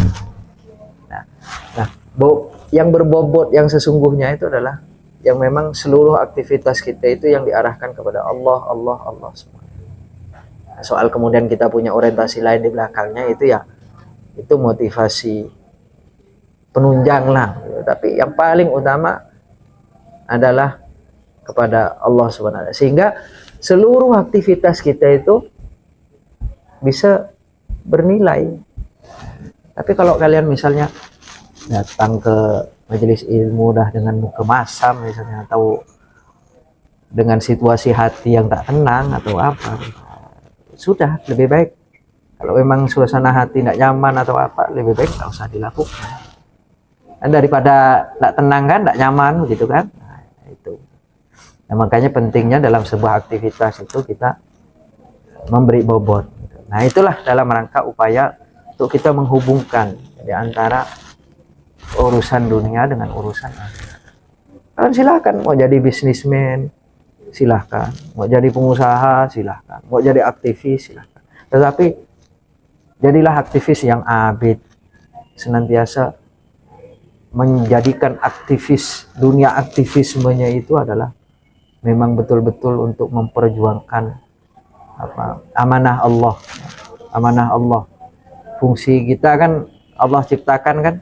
Yang berbobot yang sesungguhnya itu adalah yang memang seluruh aktivitas kita itu yang diarahkan kepada Allah semua. Soal kemudian kita punya orientasi lain di belakangnya itu ya, itu motivasi penunjang lah. Tapi yang paling utama adalah kepada Allah Subhanahu wa Ta'ala. Sehingga seluruh aktivitas kita itu bisa bernilai. Tapi kalau kalian misalnya datang ke majelis ilmu dah dengan muka masam misalnya, atau dengan situasi hati yang tak tenang atau apa, sudah lebih baik. Kalau memang suasana hati tidak nyaman atau apa, lebih baik tak usah dilakukan. Dan daripada tak tenang kan, tak nyaman gitu kan. Nah, itu. Nah, makanya pentingnya dalam sebuah aktivitas itu kita memberi bobot. Nah, itulah dalam rangka upaya untuk kita menghubungkan di antara urusan dunia dengan urusan akhirat. Kan silakan mau jadi bisnismen, silahkan, mau jadi pengusaha silahkan, mau jadi aktivis silahkan, tetapi jadilah aktivis yang abid, senantiasa menjadikan aktivis, dunia aktivismenya itu adalah memang betul-betul untuk memperjuangkan amanah Allah. Amanah Allah, fungsi kita kan Allah ciptakan kan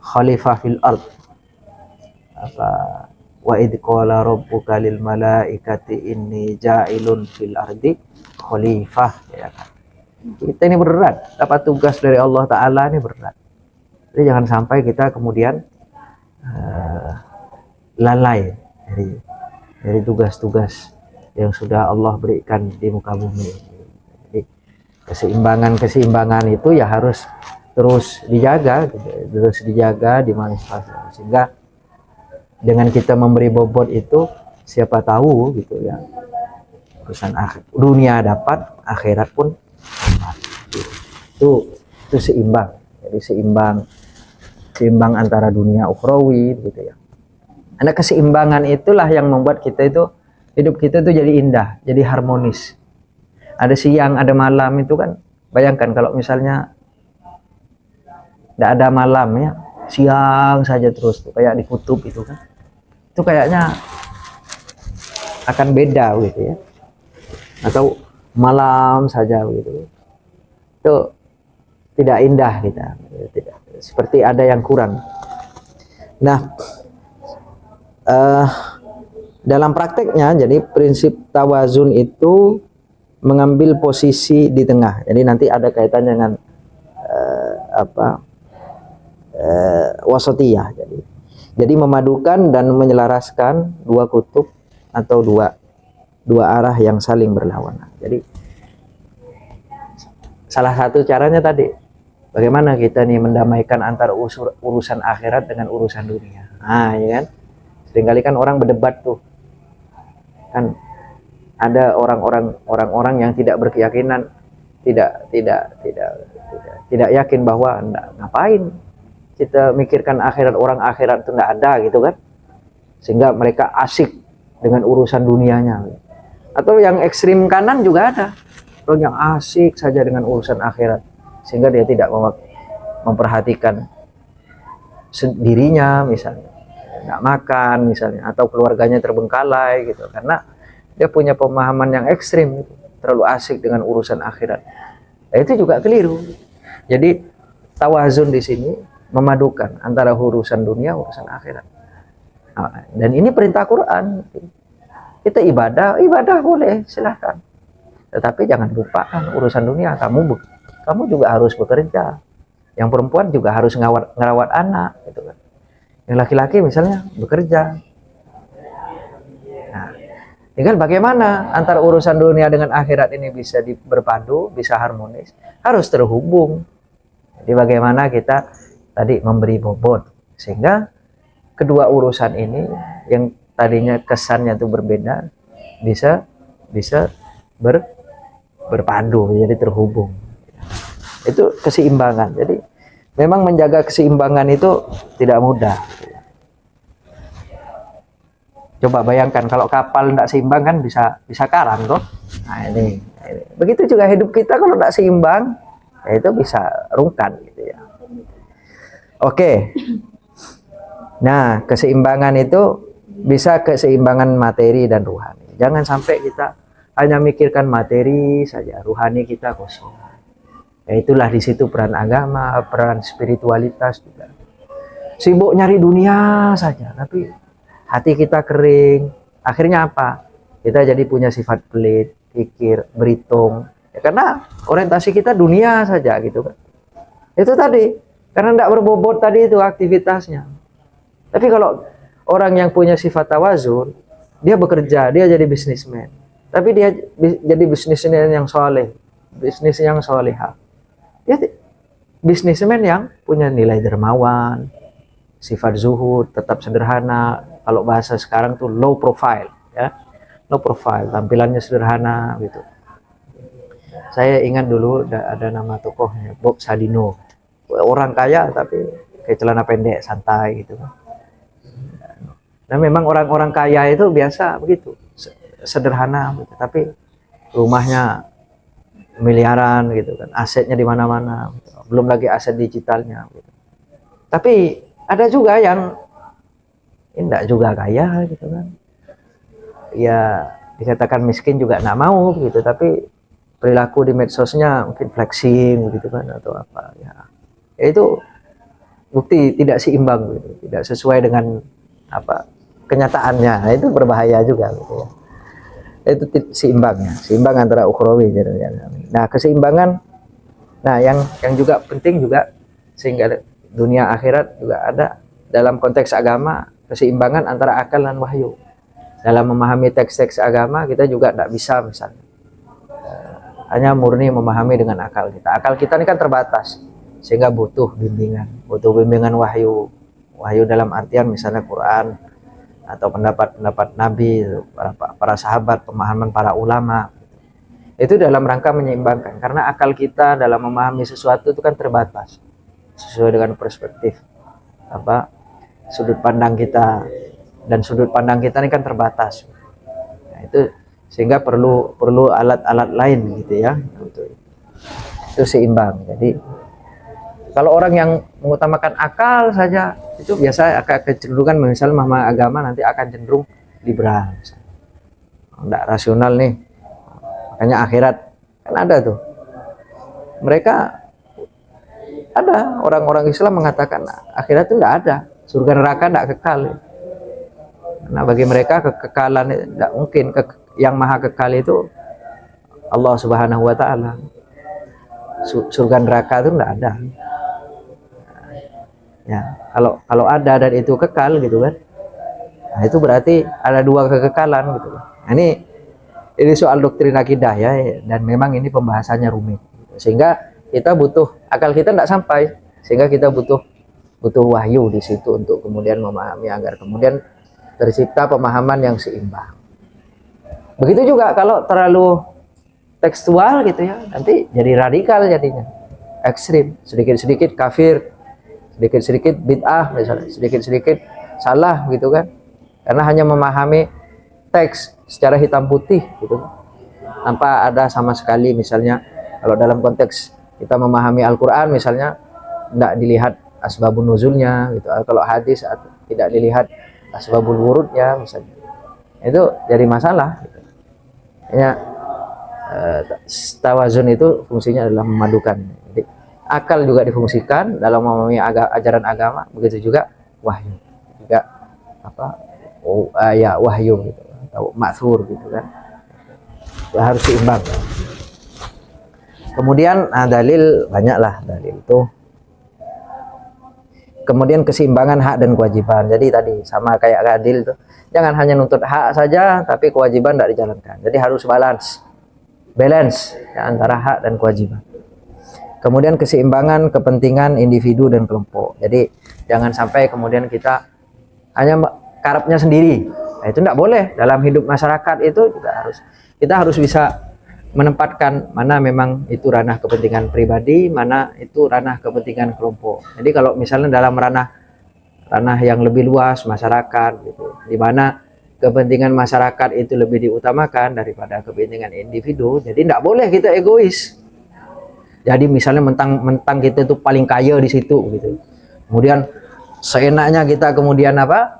khalifah fil ard, wa idh qala rabbuka lil malaikati inni ja'ilun fil ardi khalifah, ya kan. Kita ini berat, dapat tugas dari Allah Ta'ala ini berat. Jadi jangan sampai kita kemudian lalai dari tugas-tugas yang sudah Allah berikan di muka bumi. Jadi keseimbangan itu ya harus terus dijaga, dimanfaatkan, sehingga dengan kita memberi bobot itu siapa tahu gitu ya, urusan dunia dapat, akhirat pun dapat. Itu seimbang. Jadi seimbang antara dunia ukhrawi gitu ya. Ada keseimbangan itulah yang membuat kita itu, hidup kita itu jadi indah, jadi harmonis. Ada siang, ada malam itu kan. Bayangkan kalau misalnya tidak ada malam ya, siang saja terus tuh, kayak di kutub itu kan, itu kayaknya akan beda gitu ya. Atau malam saja gitu, itu tidak indah kita, tidak, seperti ada yang kurang. Nah, dalam prakteknya jadi prinsip tawazun itu mengambil posisi di tengah. Jadi nanti ada kaitannya dengan wasatiyah. Jadi memadukan dan menyelaraskan dua kutub atau dua arah yang saling berlawanan. Jadi salah satu caranya tadi, bagaimana kita nih mendamaikan antara urusan akhirat dengan urusan dunia. Nah, ya kan? Seringkali kan orang berdebat tuh. Kan ada orang-orang yang tidak berkeyakinan, tidak yakin bahwa ngapain kita mikirkan akhirat, orang akhirat itu tidak ada gitu kan, sehingga mereka asik dengan urusan dunianya. Atau yang ekstrim kanan juga ada orang yang asik saja dengan urusan akhirat, sehingga dia tidak memperhatikan dirinya misalnya, nggak makan misalnya, atau keluarganya terbengkalai gitu, karena dia punya pemahaman yang ekstrim gitu, terlalu asik dengan urusan akhirat. Nah, itu juga keliru. Jadi tawazun di sini memadukan antara urusan dunia, urusan akhirat. Nah, dan ini perintah Quran. Kita ibadah boleh, silahkan. Tetapi jangan lupakan urusan dunia. Kamu juga harus bekerja. Yang perempuan juga harus ngerawat anak, gitu kan. Yang laki-laki misalnya bekerja. Nah, tinggal bagaimana antara urusan dunia dengan akhirat ini bisa berpadu, bisa harmonis, harus terhubung. Jadi bagaimana kita tadi memberi bobot, sehingga kedua urusan ini yang tadinya kesannya itu berbeda bisa berpadu, jadi terhubung. Itu keseimbangan. Jadi memang menjaga keseimbangan itu tidak mudah. Coba bayangkan kalau kapal tidak seimbang kan bisa karam toh. Nah, ini. Begitu juga hidup kita kalau tidak seimbang, ya itu bisa rungkan gitu ya. Oke. Nah, keseimbangan itu bisa keseimbangan materi dan rohani. Jangan sampai kita hanya mikirkan materi saja, ruhani kita kosong. Ya itulah di situ peran agama, peran spiritualitas juga. Sibuk nyari dunia saja, tapi hati kita kering. Akhirnya apa? Kita jadi punya sifat pelit, pikir, berhitung. Ya, karena orientasi kita dunia saja gitu kan. Itu tadi, karena tidak berbobot tadi itu aktivitasnya. Tapi kalau orang yang punya sifat tawazun, dia bekerja, dia jadi bisnismen. Tapi dia jadi bisnismen yang soleh, bisnis yang solehah. Dia bisnismen yang punya nilai dermawan, sifat zuhud, tetap sederhana. Kalau bahasa sekarang tuh low profile, ya, low profile, tampilannya sederhana gitu. Saya ingat dulu ada nama tokohnya Bob Sadino, orang kaya tapi kayak celana pendek santai gitu. Nah memang orang-orang kaya itu biasa begitu, sederhana gitu. Tapi rumahnya miliaran gitu kan, asetnya di mana-mana gitu. Belum lagi aset digitalnya gitu. Tapi ada juga yang tidak juga kaya gitu kan, ya dikatakan miskin juga nggak mau gitu, tapi perilaku di medsosnya mungkin flexing gitu kan atau apa ya, itu bukti tidak seimbang gitu, tidak sesuai dengan apa kenyataannya. Nah, itu berbahaya juga gitu ya. Itu seimbang antara ukhrawi gitu ya. Nah keseimbangan, nah yang juga penting juga, sehingga dunia akhirat juga ada dalam konteks agama, keseimbangan antara akal dan wahyu. Dalam memahami teks-teks agama kita juga tidak bisa misalnya hanya murni memahami dengan akal kita. Akal kita ini kan terbatas, sehingga butuh bimbingan wahyu. Wahyu dalam artian misalnya Quran atau pendapat Nabi, para sahabat, pemahaman para ulama. Itu dalam rangka menyeimbangkan, karena akal kita dalam memahami sesuatu itu kan terbatas sesuai dengan perspektif apa sudut pandang kita, dan sudut pandang kita ini kan terbatas. Nah, itu sehingga perlu alat-alat lain gitu ya untuk itu seimbang. Jadi kalau orang yang mengutamakan akal saja, itu biasa akan kecenderungan misalnya memahami agama nanti akan cenderung liberal, tidak rasional nih. Makanya akhirat kan ada tuh, mereka ada orang-orang Islam mengatakan akhirat itu tidak ada, surga neraka tidak kekal. Nah bagi mereka kekekalan tidak mungkin, yang maha kekal itu Allah Subhanahu Wa Taala. Surga neraka itu tidak ada. Ya, kalau ada dan itu kekal gitu kan, nah itu berarti ada dua kekekalan gitu. Nah, ini soal doktrin akidah ya, dan memang ini pembahasannya rumit, sehingga kita butuh, akal kita tidak sampai, sehingga kita butuh wahyu di situ untuk kemudian memahami agar kemudian tercipta pemahaman yang seimbang. Begitu juga kalau terlalu tekstual gitu ya, nanti jadi radikal jadinya, ekstrim, sedikit-sedikit kafir, sedikit-sedikit bid'ah misalnya, sedikit-sedikit salah gitu kan, karena hanya memahami teks secara hitam putih gitu, tanpa ada sama sekali misalnya kalau dalam konteks kita memahami Al-Quran misalnya tidak dilihat asbabun nuzulnya gitu, kalau hadis tidak dilihat asbabul wurudnya misalnya, itu jadi masalah gitu. Ya, tawazun itu fungsinya adalah memadukan. Jadi akal juga difungsikan dalam memahami ajaran agama, begitu juga wahyu juga apa ya wahyu gitu atau ma'thur gitu kan, harus seimbang. Kemudian dalil banyaklah dalil itu. Kemudian keseimbangan hak dan kewajiban. Jadi tadi sama kayak adil itu, jangan hanya nuntut hak saja tapi kewajiban tidak dijalankan. Jadi harus balance ya, antara hak dan kewajiban. Kemudian keseimbangan kepentingan individu dan kelompok. Jadi jangan sampai kemudian kita hanya karepnya sendiri. Nah, itu tidak boleh. Dalam hidup masyarakat itu kita harus bisa menempatkan mana memang itu ranah kepentingan pribadi, mana itu ranah kepentingan kelompok. Jadi kalau misalnya dalam ranah yang lebih luas masyarakat gitu, di mana kepentingan masyarakat itu lebih diutamakan daripada kepentingan individu, jadi tidak boleh kita egois. Jadi misalnya mentang kita itu paling kaya di situ gitu, kemudian seenaknya kita kemudian apa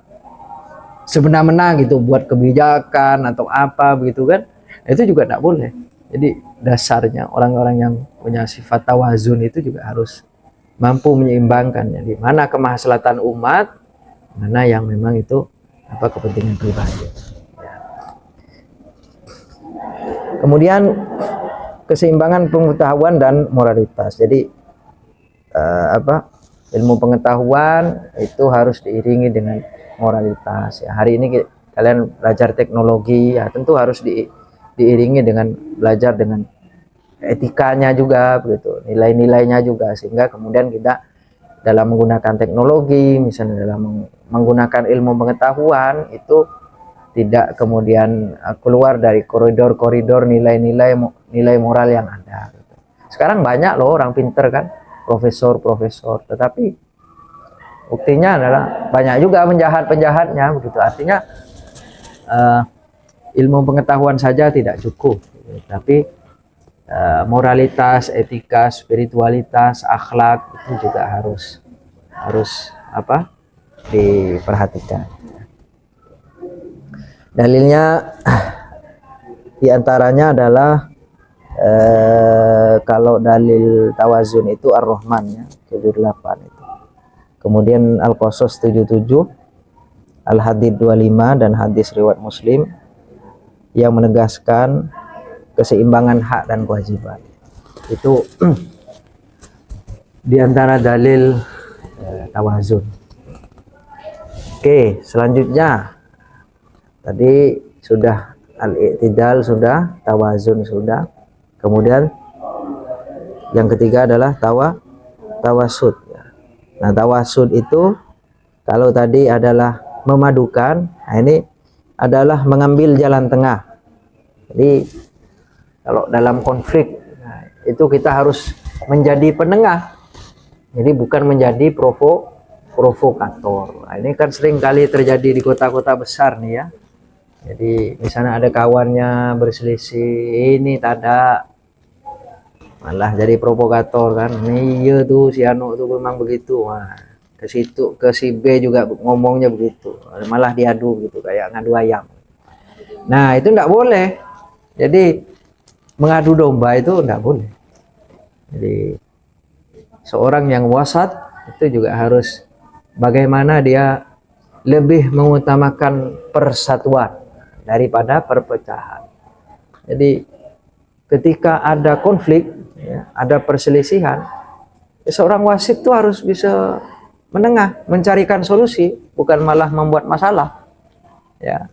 semena-mena gitu buat kebijakan atau apa begitu kan. Itu juga tidak boleh. Jadi dasarnya orang-orang yang punya sifat tawazun itu juga harus mampu menyeimbangkan. Jadi mana kemaslahatan umat, mana yang memang itu kepentingan pribadi. Ya. Kemudian keseimbangan pengetahuan dan moralitas. Jadi ilmu pengetahuan itu harus diiringi dengan moralitas. Ya, hari ini kalian belajar teknologi, ya tentu harus diiringi dengan belajar dengan etikanya juga, begitu, nilai-nilainya juga, sehingga kemudian kita dalam menggunakan teknologi, misalnya dalam menggunakan ilmu pengetahuan itu tidak kemudian keluar dari koridor-koridor nilai moral yang ada. Sekarang banyak loh orang pinter kan, profesor, tetapi buktinya adalah banyak juga penjahat-penjahatnya, begitu. Artinya ilmu pengetahuan saja tidak cukup, tapi moralitas, etika, spiritualitas, akhlak itu juga harus diperhatikan. Dalilnya diantaranya adalah kalau dalil tawazun itu Ar-Rahman ya, 78 itu. Kemudian Al-Qasas 77, Al-Hadid 25 dan hadis riwayat Muslim yang menegaskan keseimbangan hak dan kewajiban. Itu diantara dalil tawazun. Oke, selanjutnya tadi sudah al-i'tidal, sudah tawazun, sudah. Kemudian yang ketiga adalah tawasud. Nah, tawasud itu kalau tadi adalah memadukan, nah ini adalah mengambil jalan tengah. Jadi kalau dalam konflik, nah, itu kita harus menjadi penengah. Jadi bukan menjadi provokator. Nah, ini kan sering kali terjadi di kota-kota besar nih ya. Jadi misalnya ada kawannya berselisih, ini tada malah jadi provokator kan. Iya tuh si Anu tuh memang begitu. Nah, ke situ ke si B juga ngomongnya begitu. Malah diadu gitu kayak ngadu ayam. Nah, itu enggak boleh. Jadi mengadu domba itu enggak boleh. Jadi seorang yang wasat itu juga harus bagaimana dia lebih mengutamakan persatuan daripada perpecahan. Jadi ketika ada konflik, ya, ada perselisihan, seorang wasit itu harus bisa menengah, mencarikan solusi, bukan malah membuat masalah. Ya,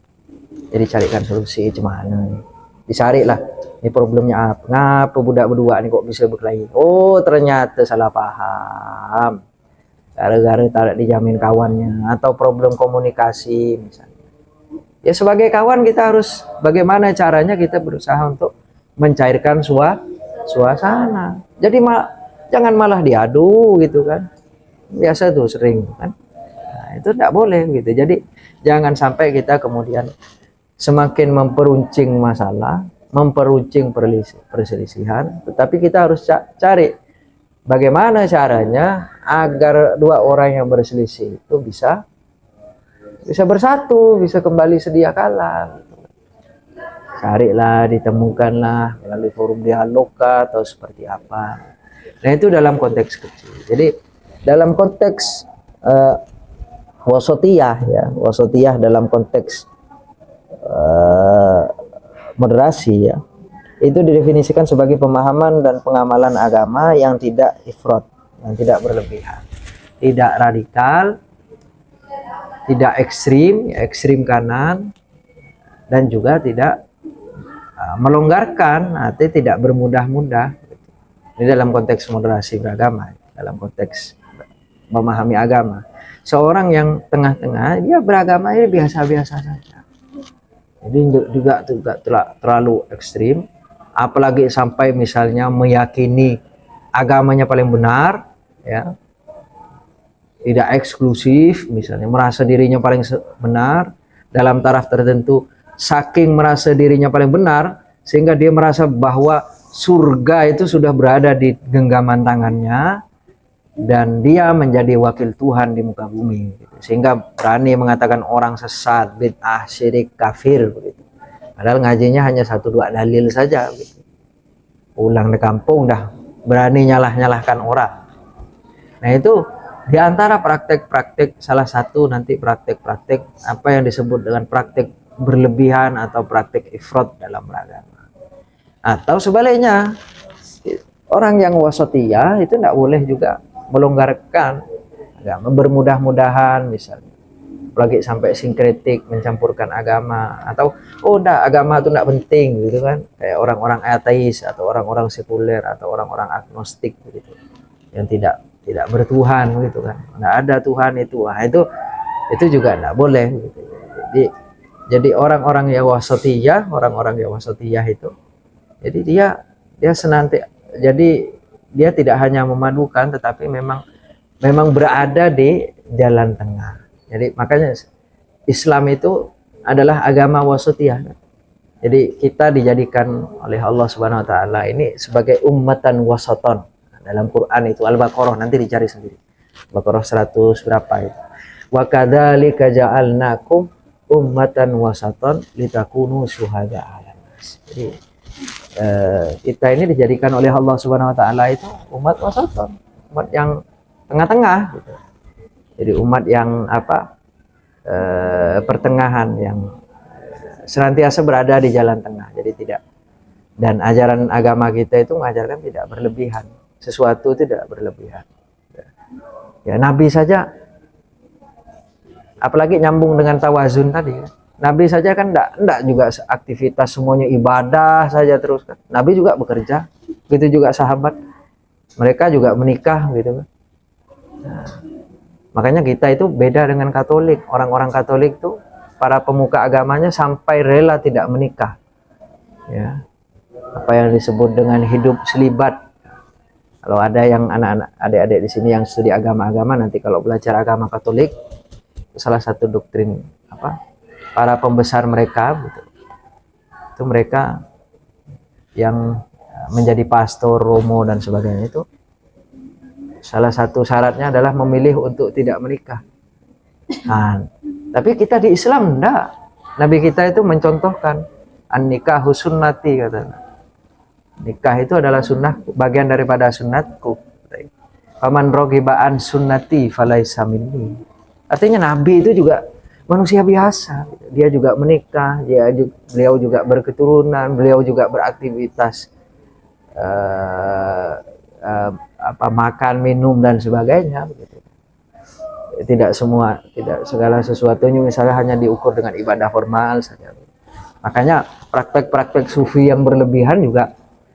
jadi carikan solusi gimana nih? Dicarilah, ini problemnya apa? Ngapa budak berdua nih kok bisa berkelahi? Oh, ternyata salah paham. Gara-gara tak dijamin kawannya atau problem komunikasi misalnya. Ya sebagai kawan kita harus bagaimana caranya kita berusaha untuk mencairkan suasana. Jadi jangan malah diadu gitu kan. Biasa tuh sering kan. Nah, itu tidak boleh gitu. Jadi jangan sampai kita kemudian semakin memperuncing masalah, memperuncing perselisihan, tetapi kita harus cari bagaimana caranya agar dua orang yang berselisih itu bisa bersatu, bisa kembali sedia kala. Carilah, ditemukanlah melalui forum dialog atau seperti apa. Nah, itu dalam konteks kecil. Jadi dalam konteks wasatiyah ya, wasatiyah dalam konteks moderasi ya, itu didefinisikan sebagai pemahaman dan pengamalan agama yang tidak ifrat, yang tidak berlebihan, tidak radikal, tidak ekstrim, ekstrim kanan, dan juga tidak melonggarkan, artinya tidak bermudah-mudah. Ini dalam konteks moderasi beragama, dalam konteks memahami agama. Seorang yang tengah-tengah, dia beragama ini biasa-biasa saja. Jadi juga terlalu ekstrim, apalagi sampai misalnya meyakini agamanya paling benar, ya. Tidak eksklusif, misalnya merasa dirinya paling benar dalam taraf tertentu, saking merasa dirinya paling benar sehingga dia merasa bahwa surga itu sudah berada di genggaman tangannya dan dia menjadi wakil Tuhan di muka bumi, gitu. Sehingga berani mengatakan orang sesat, bid'ah, syirik, kafir begitu. Padahal ngajinya hanya 1-2 dalil saja. Gitu. Pulang di kampung dah berani nyalahkan orang. Nah itu di antara praktek-praktek, salah satu nanti praktek-praktek apa yang disebut dengan praktek berlebihan atau praktek ifrat dalam beragama. Atau sebaliknya, orang yang wasatiyah itu tidak boleh juga melonggarkan agama, bermudah-mudahan misalnya. Apalagi sampai sinkretik, mencampurkan agama, atau enggak, agama itu enggak penting gitu kan, kayak orang-orang ateis atau orang-orang sekuler atau orang-orang agnostik gitu, yang tidak bertuhan gitu kan, enggak ada Tuhan itu. Wah, itu juga enggak boleh gitu. Jadi orang-orang yang wasatiyah itu, jadi dia senantiasa, jadi dia tidak hanya memadukan tetapi memang berada di jalan tengah. Jadi makanya Islam itu adalah agama wasatiyah. Jadi kita dijadikan oleh Allah Subhanahu wa taala ini sebagai ummatan wasaton. Dalam Quran itu Al-Baqarah, nanti dicari sendiri. Baqarah 100 berapa itu. Wa kadzalika ja'alnakum ummatan wasaton litakunu syuhada 'alan nas. Jadi kita ini dijadikan oleh Allah Subhanahu wa taala itu umat wasaton, umat yang tengah-tengah gitu. Jadi umat yang pertengahan, yang senantiasa berada di jalan tengah. Jadi tidak, dan ajaran agama kita itu mengajarkan tidak berlebihan, sesuatu tidak berlebihan. Ya Nabi saja, apalagi nyambung dengan tawazun tadi, Nabi saja kan enggak juga aktivitas semuanya ibadah saja terus kan. Nabi juga bekerja, begitu juga sahabat, mereka juga menikah gitu kan. Nah, makanya kita itu beda dengan Katolik. Orang-orang Katolik tuh, para pemuka agamanya sampai rela tidak menikah. Ya. Apa yang disebut dengan hidup selibat. Kalau ada yang anak-anak, adik-adik di sini yang studi agama-agama, nanti kalau belajar agama Katolik, salah satu doktrin para pembesar mereka gitu. Itu mereka yang menjadi pastor, romo dan sebagainya itu, salah satu syaratnya adalah memilih untuk tidak menikah. Nah, tapi kita di Islam enggak. Nabi kita itu mencontohkan an-nikahu sunnati, katanya. Nikah itu adalah sunnah, bagian daripada sunnatku. Faman raghiba an sunnati falaisa minni. Artinya Nabi itu juga manusia biasa. Dia juga menikah, beliau juga berketurunan, beliau juga beraktivitas makan, minum dan sebagainya begitu. Tidak segala sesuatunya misalnya hanya diukur dengan ibadah formal saja. Makanya praktek-praktek sufi yang berlebihan juga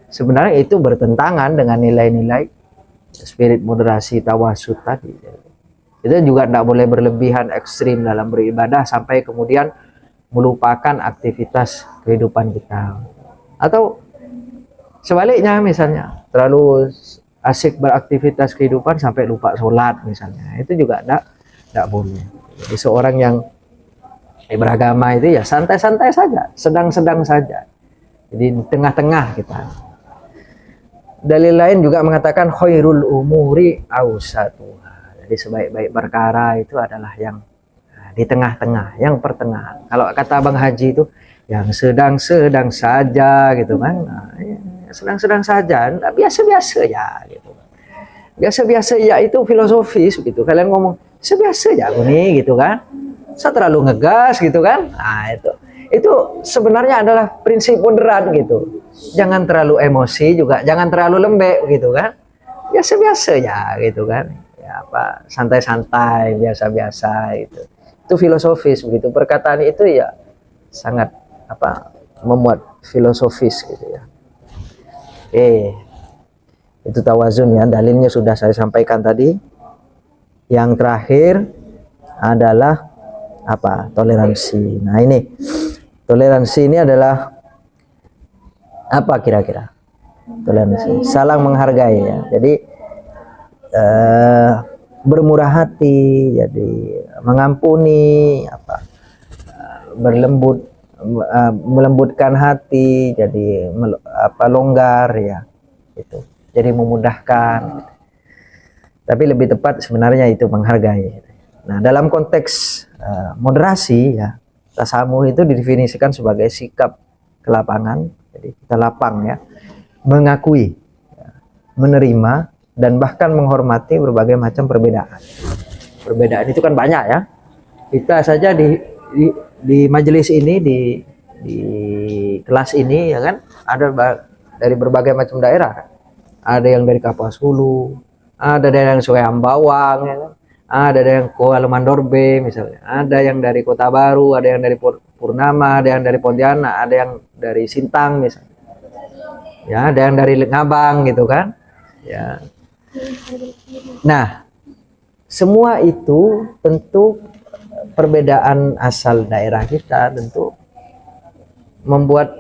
sebenarnya itu bertentangan dengan nilai-nilai spirit moderasi tawasud tadi. Itu juga tidak boleh berlebihan ekstrim dalam beribadah sampai kemudian melupakan aktivitas kehidupan kita. Atau sebaliknya misalnya terlalu asik beraktivitas kehidupan sampai lupa sholat misalnya, itu juga tidak boleh. Jadi seorang yang beragama itu ya santai-santai saja, sedang-sedang saja, jadi di tengah-tengah kita. Dalil lain juga mengatakan khairul umuri awsatuha. Jadi sebaik-baik perkara itu adalah yang di tengah-tengah, yang pertengahan. Kalau kata Bang Haji itu yang sedang-sedang saja gitu kan. Nah, ya, sedang-sedang saja, biasa-biasa ya gitu. Biasa-biasa ya itu filosofis gitu. Kalian ngomong sebiasa ya ini gitu kan. Saya terlalu ngegas gitu kan. Nah, itu sebenarnya adalah prinsip moderat gitu. Jangan terlalu emosi juga, jangan terlalu lembek gitu kan. Biasa-biasa ya gitu kan. Ya santai-santai, biasa-biasa itu. Itu filosofis begitu. Perkataan itu ya sangat memuat filosofis gitu ya. Itu tawazun ya, dalilnya sudah saya sampaikan tadi. Yang terakhir adalah toleransi. Nah ini toleransi ini adalah apa kira-kira? Toleransi saling menghargai ya. Jadi bermurah hati, jadi mengampuni, melembutkan hati, jadi longgar ya, itu jadi memudahkan. Tapi lebih tepat sebenarnya itu menghargai. Nah dalam konteks moderasi ya, tasamuh itu didefinisikan sebagai sikap ke lapangan. Jadi kita lapang ya, mengakui, menerima, dan bahkan menghormati berbagai macam perbedaan. Perbedaan itu kan banyak ya. Kita saja di majelis ini, di kelas ini ya kan, ada dari berbagai macam daerah kan. Ada yang dari Kapuas Hulu, ada dari yang Sungai Ambawang ya kan? Ada yang Kuala Mandorbe misalnya, ada yang dari Kota Baru, ada yang dari Purnama, ada yang dari Pontianak, ada yang dari Sintang misalnya, ya, ada yang dari Ngabang gitu kan, ya. Nah, semua itu tentu perbedaan asal daerah kita tentu membuat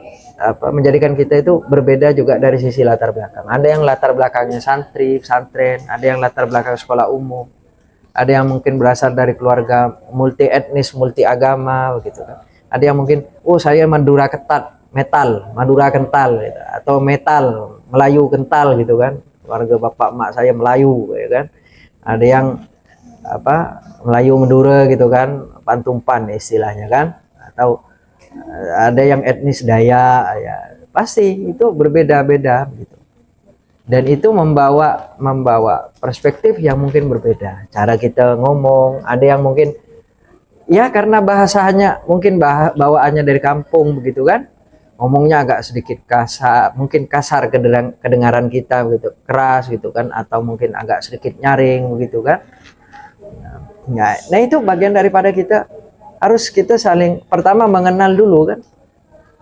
menjadikan kita itu berbeda juga dari sisi latar belakang. Ada yang latar belakangnya santri, pesantren, ada yang latar belakang sekolah umum. Ada yang mungkin berasal dari keluarga multi etnis, multi agama begitu kan. Ada yang mungkin saya Madura ketat, Madura kental gitu. Atau metal, Melayu kental gitu kan. Keluarga bapak mak saya Melayu ya kan. Ada yang Melayu Madura gitu kan, pantumpan istilahnya kan. Atau ada yang etnis Dayak ya. Pasti itu berbeda-beda gitu. Dan itu membawa perspektif yang mungkin berbeda. Cara kita ngomong, ada yang mungkin ya karena bahasanya mungkin bawaannya dari kampung begitu kan. Ngomongnya agak sedikit kasar, mungkin kasar kedengaran kita begitu, keras gitu kan, atau mungkin agak sedikit nyaring begitu kan. Nah, itu bagian daripada kita harus kita saling pertama mengenal dulu kan.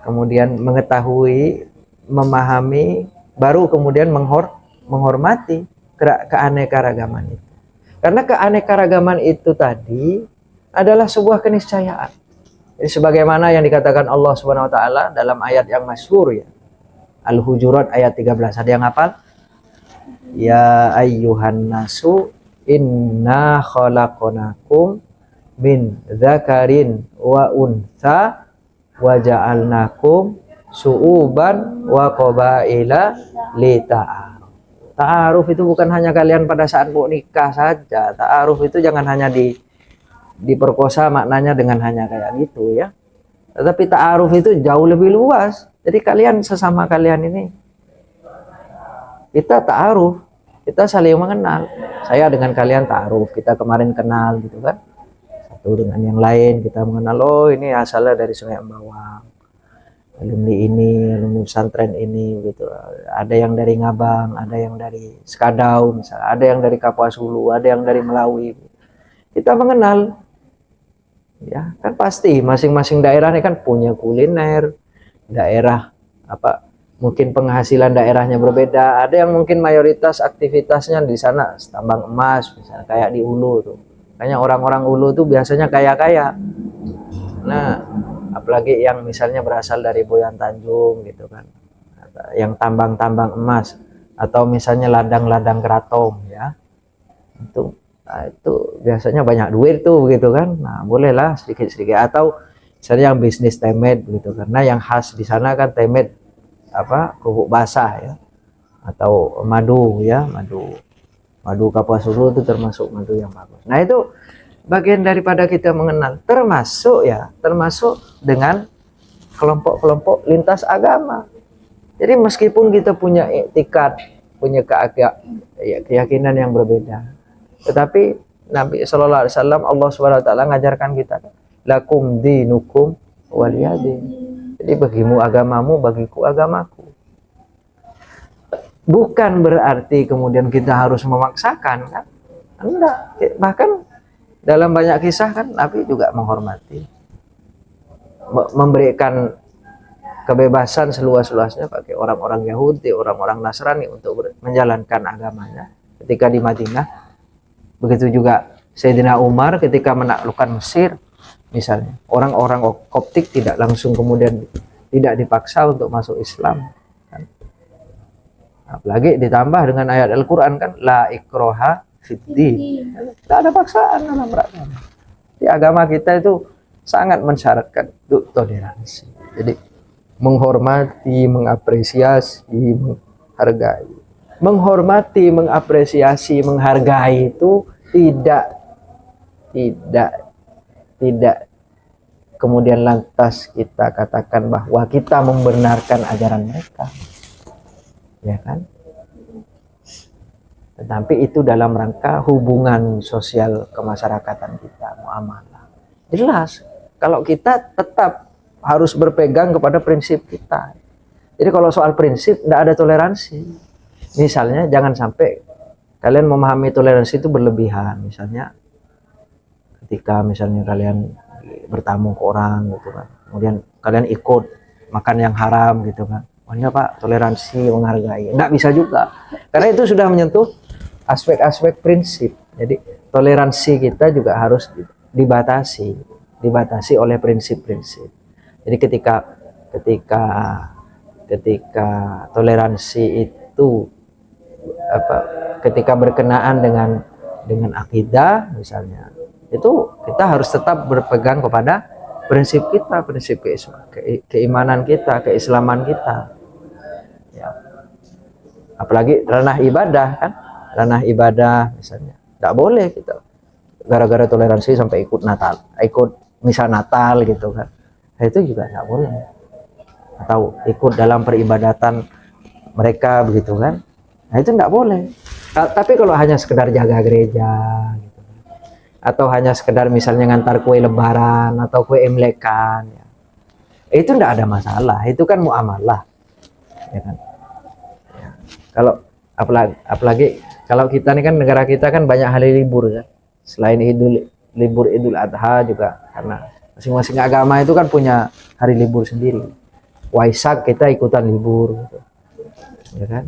Kemudian mengetahui, memahami, baru kemudian menghormati keanekaragaman itu. Karena keanekaragaman itu tadi adalah sebuah keniscayaan. Jadi sebagaimana yang dikatakan Allah Subhanahu wa taala dalam ayat yang masyhur ya. Al-Hujurat ayat 13. Ada yang hafal? Ya ayyuhan nasu inna khalaqnakum min dzakarin wa untha wa ja'alnakum su'uban wa qabaila lita'aruf. Ta'aruf itu bukan hanya kalian pada saat mau nikah saja. Ta'aruf itu jangan hanya diperkosa maknanya dengan hanya kayak gitu ya. Tetapi ta'aruf itu jauh lebih luas. Jadi kalian sesama kalian ini kita ta'aruf, kita saling mengenal. Saya dengan kalian ta'aruf, kita kemarin kenal gitu kan. Satu dengan yang lain kita mengenal, ini asalnya dari Sungai Ambawang. Alumni ini, alumni pesantren ini gitu. Ada yang dari Ngabang, ada yang dari Skadau misalnya, ada yang dari Kapuas Hulu, ada yang dari Melawi. Kita mengenal. Ya, kan pasti masing-masing daerah ini kan punya kuliner, daerah mungkin penghasilan daerahnya berbeda. Ada yang mungkin mayoritas aktivitasnya di sana tambang emas misalnya kayak di Hulu tuh. Kayaknya orang-orang Hulu tuh biasanya kaya-kaya. Nah, apalagi yang misalnya berasal dari Boyan Tanjung gitu kan, yang tambang-tambang emas atau misalnya ladang-ladang keraton ya, itu biasanya banyak duit tuh begitu kan. Nah bolehlah sedikit-sedikit, atau misalnya yang bisnis temet begitu, karena yang khas di sana kan temet kerupuk basah ya, atau madu ya, madu Kapuas Hulu itu termasuk madu yang bagus. Nah itu bagian daripada kita mengenal, termasuk dengan kelompok-kelompok lintas agama. Jadi meskipun kita punya etikad, punya keyakinan yang berbeda, tetapi Nabi Shallallahu Alaihi Wasallam, Allah Subhanahu Wa Taala ngajarkan kita, lakum dinukum waliyadin. Jadi bagimu agamamu, bagiku agamaku. Bukan berarti kemudian kita harus memaksakan kan? Enggak. Bahkan dalam banyak kisah kan Nabi juga menghormati, memberikan kebebasan seluas-luasnya bagi orang-orang Yahudi, orang-orang Nasrani untuk menjalankan agamanya ketika di Madinah. Begitu juga Sayyidina Umar ketika menaklukkan Mesir misalnya. Orang-orang Koptik tidak langsung kemudian tidak dipaksa untuk masuk Islam kan. Apalagi ditambah dengan ayat Al-Quran kan, la ikroha fiddin, tidak ada paksaan dalam beragama. Di agama kita itu sangat mensyaratkan toleransi. Jadi menghormati, mengapresiasi, menghargai. Menghormati, mengapresiasi, menghargai itu tidak kemudian lantas kita katakan bahwa kita membenarkan ajaran mereka, ya kan? Tetapi itu dalam rangka hubungan sosial kemasyarakatan kita, muamalah. Jelas, kalau kita tetap harus berpegang kepada prinsip kita. Jadi kalau soal prinsip, tidak ada toleransi. Misalnya, jangan sampai kalian memahami toleransi itu berlebihan. Misalnya, ketika misalnya kalian bertamu ke orang gitu kan, kemudian kalian ikut makan yang haram gitu kan. Oh ya Pak, toleransi, menghargai. Tidak bisa juga. Karena itu sudah menyentuh aspek-aspek prinsip. Jadi toleransi kita juga harus dibatasi oleh prinsip-prinsip. Jadi ketika toleransi itu ketika berkenaan dengan akidah misalnya, itu kita harus tetap berpegang kepada prinsip kita, prinsip keimanan kita, keislaman kita. Ya. Apalagi ranah ibadah kan, ranah ibadah misalnya, tidak boleh kita gara-gara toleransi sampai ikut misa Natal gitu kan. Nah, itu juga tidak boleh. Atau ikut dalam peribadatan mereka begitu kan. Nah, itu tidak boleh. Tapi kalau hanya sekedar jaga gereja gitu, atau hanya sekedar misalnya ngantar kue lebaran atau kue imlekan, ya, itu tidak ada masalah. Itu kan muamalah, ya kan. Ya. Kalau apalagi kalau kita ini kan, negara kita kan banyak hari libur kan. Selain libur Idul Adha juga, karena masing-masing agama itu kan punya hari libur sendiri. Waisak kita ikutan libur gitu. Ya kan?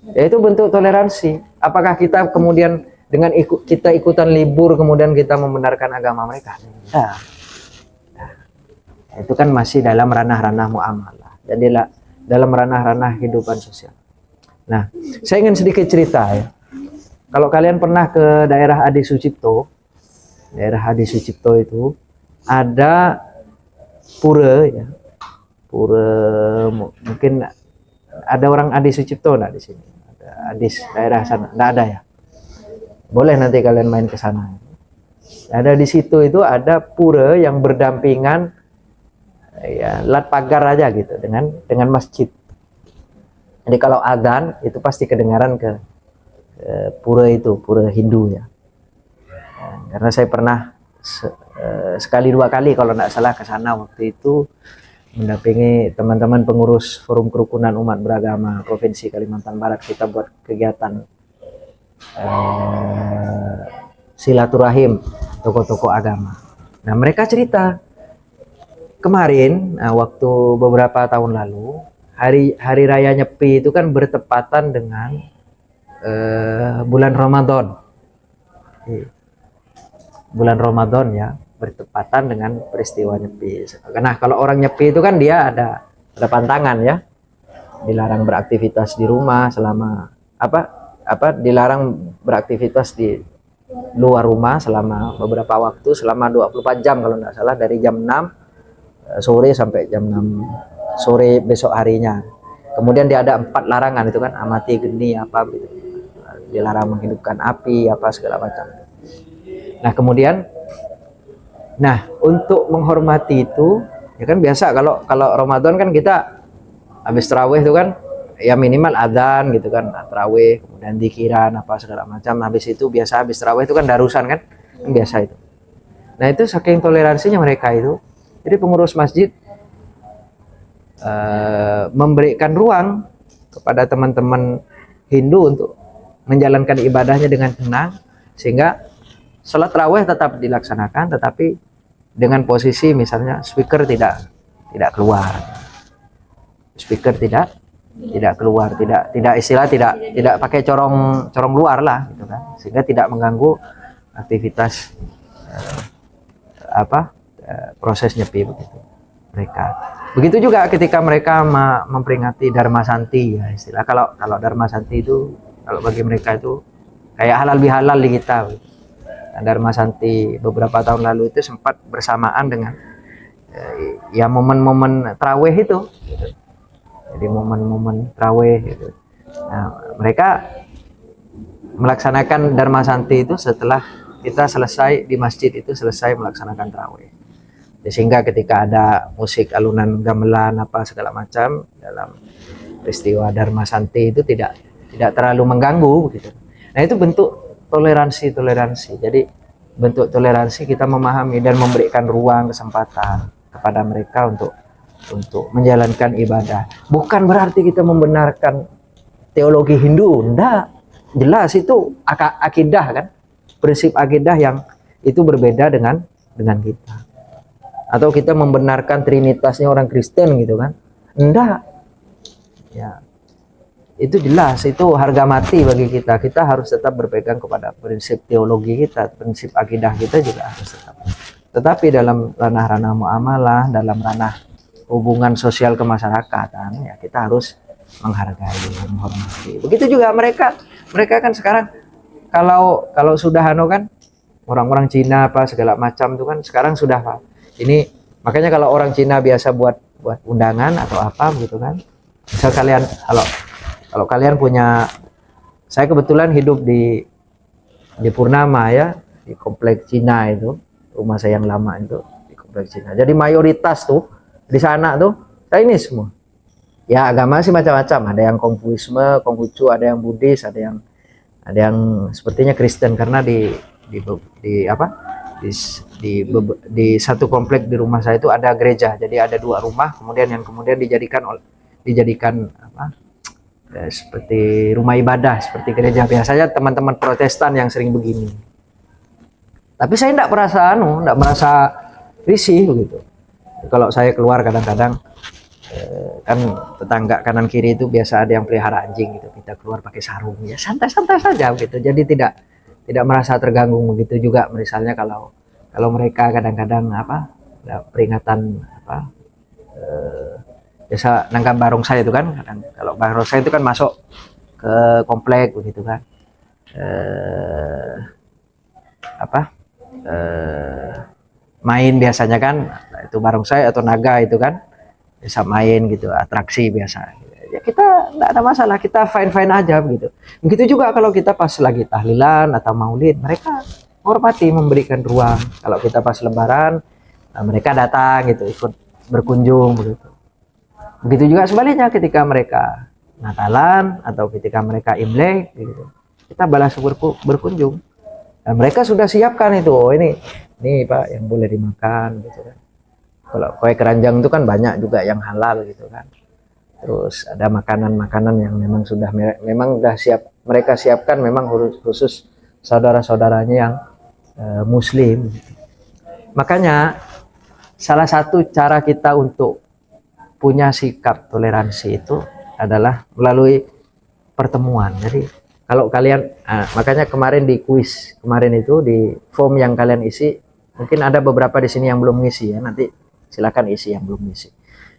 Ya itu bentuk toleransi. Apakah kita kemudian dengan kita ikutan libur kemudian kita membenarkan agama mereka? Nah, itu kan masih dalam ranah-ranah muamalah. Jadi dalam ranah-ranah kehidupan sosial. Nah, saya ingin sedikit cerita ya. Kalau kalian pernah ke daerah Adi Sucipto itu ada pura ya. Pura, mungkin ada orang Adi Sucipto enggak di sini? Ada Adis daerah sana? Enggak ada ya? Boleh nanti kalian main ke sana. Ada di situ itu ada pura yang berdampingan ya, lat pagar aja gitu dengan masjid. Jadi kalau adzan itu pasti kedengaran ke pura itu, pura Hindu ya. Karena saya pernah sekali dua kali kalau tidak salah ke sana waktu itu mendampingi teman-teman pengurus Forum Kerukunan Umat Beragama Provinsi Kalimantan Barat. Kita buat kegiatan silaturahim tokoh-tokoh agama. Nah, mereka cerita kemarin, waktu beberapa tahun lalu, hari raya Nyepi itu kan bertepatan dengan bulan Ramadan. Bulan Ramadan ya, bertepatan dengan peristiwa Nyepi. Nah, kalau orang Nyepi itu kan dia ada pantangan ya. Dilarang beraktivitas di rumah selama dilarang beraktivitas di luar rumah selama beberapa waktu, selama 24 jam kalau tidak salah, dari jam 6 sore sampai jam 6 sore besok harinya. Kemudian dia ada 4 larangan itu kan, amati geni apa gitu. Dilarang menghidupkan api apa segala macam. Nah, kemudian untuk menghormati itu ya kan biasa kalau Ramadan kan kita habis tarawih itu kan ya minimal adzan gitu kan, tarawih, kemudian dzikiran apa segala macam. Habis itu biasa habis tarawih itu kan darusan kan biasa itu. Nah, itu saking toleransinya mereka itu. Jadi pengurus masjid memberikan ruang kepada teman-teman Hindu untuk menjalankan ibadahnya dengan tenang, sehingga sholat tarawih tetap dilaksanakan, tetapi dengan posisi misalnya speaker tidak keluar, tidak pakai corong luar lah, gitu kan, sehingga tidak mengganggu aktivitas proses Nyepi begitu mereka. Begitu juga ketika mereka memperingati Dharma Santi ya, istilah kalau Dharma Santi itu kalau bagi mereka itu kayak halal bihalal di kita. Nah, Dharma Santi beberapa tahun lalu itu sempat bersamaan dengan ya momen-momen tarawih itu gitu. Jadi momen-momen tarawih gitu. Nah, mereka melaksanakan Dharma Santi itu setelah kita selesai di masjid itu selesai melaksanakan tarawih. Sehingga ketika ada musik alunan gamelan apa segala macam dalam peristiwa Dharma Santi itu tidak terlalu mengganggu gitu. Nah, itu bentuk toleransi. Jadi bentuk toleransi kita memahami dan memberikan ruang kesempatan kepada mereka untuk menjalankan ibadah. Bukan berarti kita membenarkan teologi Hindu, enggak. Jelas itu akidah kan, prinsip akidah yang itu berbeda dengan kita. Atau kita membenarkan trinitasnya orang Kristen gitu kan, enggak. Ya, itu jelas, itu harga mati bagi kita. Kita harus tetap berpegang kepada prinsip teologi kita, prinsip akidah kita juga harus tetap. Tetapi dalam ranah-ranah muamalah, dalam ranah hubungan sosial kemasyarakatan, ya kita harus menghargai, menghormati. Begitu juga mereka kan sekarang kalau sudah kan orang-orang Cina apa segala macam itu kan sekarang sudah Pak. Ini makanya kalau orang Cina biasa buat undangan atau apa gitu kan. Misal kalian kalau kalian punya, saya kebetulan hidup di Purnama ya, di kompleks Cina itu, rumah saya yang lama itu di kompleks Cina. Jadi mayoritas tuh di sana tuh Chinese semua. Ya agama sih macam-macam, ada yang Konghucu, ada yang Buddhis, ada yang sepertinya Kristen karena di satu komplek di rumah saya itu ada gereja. Jadi ada 2 rumah kemudian dijadikan seperti rumah ibadah, seperti gereja. Biasanya teman-teman Protestan yang sering begini. Tapi saya enggak merasa risih begitu. Kalau saya keluar kadang-kadang kan tetangga kanan kiri itu biasa ada yang pelihara anjing gitu, kita keluar pakai sarung ya santai-santai saja gitu, jadi tidak merasa terganggu. Begitu juga misalnya kalau mereka kadang-kadang peringatan biasa nangkap barong saya itu kan, kalau barong saya itu kan masuk ke komplek begitu kan, main biasanya kan itu barongsai atau naga itu kan bisa main gitu, atraksi biasa. Ya kita enggak ada masalah, kita fine aja begitu. Begitu juga kalau kita pas lagi tahlilan atau maulid, mereka menghormati, memberikan ruang. Kalau kita pas lebaran, mereka datang gitu, ikut berkunjung begitu. Begitu juga sebaliknya ketika mereka Natalan atau ketika mereka Imlek gitu, kita balas berkunjung. Dan mereka sudah siapkan itu, oh ini Pak yang boleh dimakan gitu kan. Kalau kue keranjang itu kan banyak juga yang halal gitu kan. Terus ada makanan-makanan yang memang sudah mereka siapkan memang khusus saudara-saudaranya yang muslim. Makanya salah satu cara kita untuk punya sikap toleransi itu adalah melalui pertemuan. Jadi kalau kalian makanya kemarin di kuis kemarin itu di form yang kalian isi, mungkin ada beberapa di sini yang belum ngisi ya, nanti silakan isi yang belum ngisi.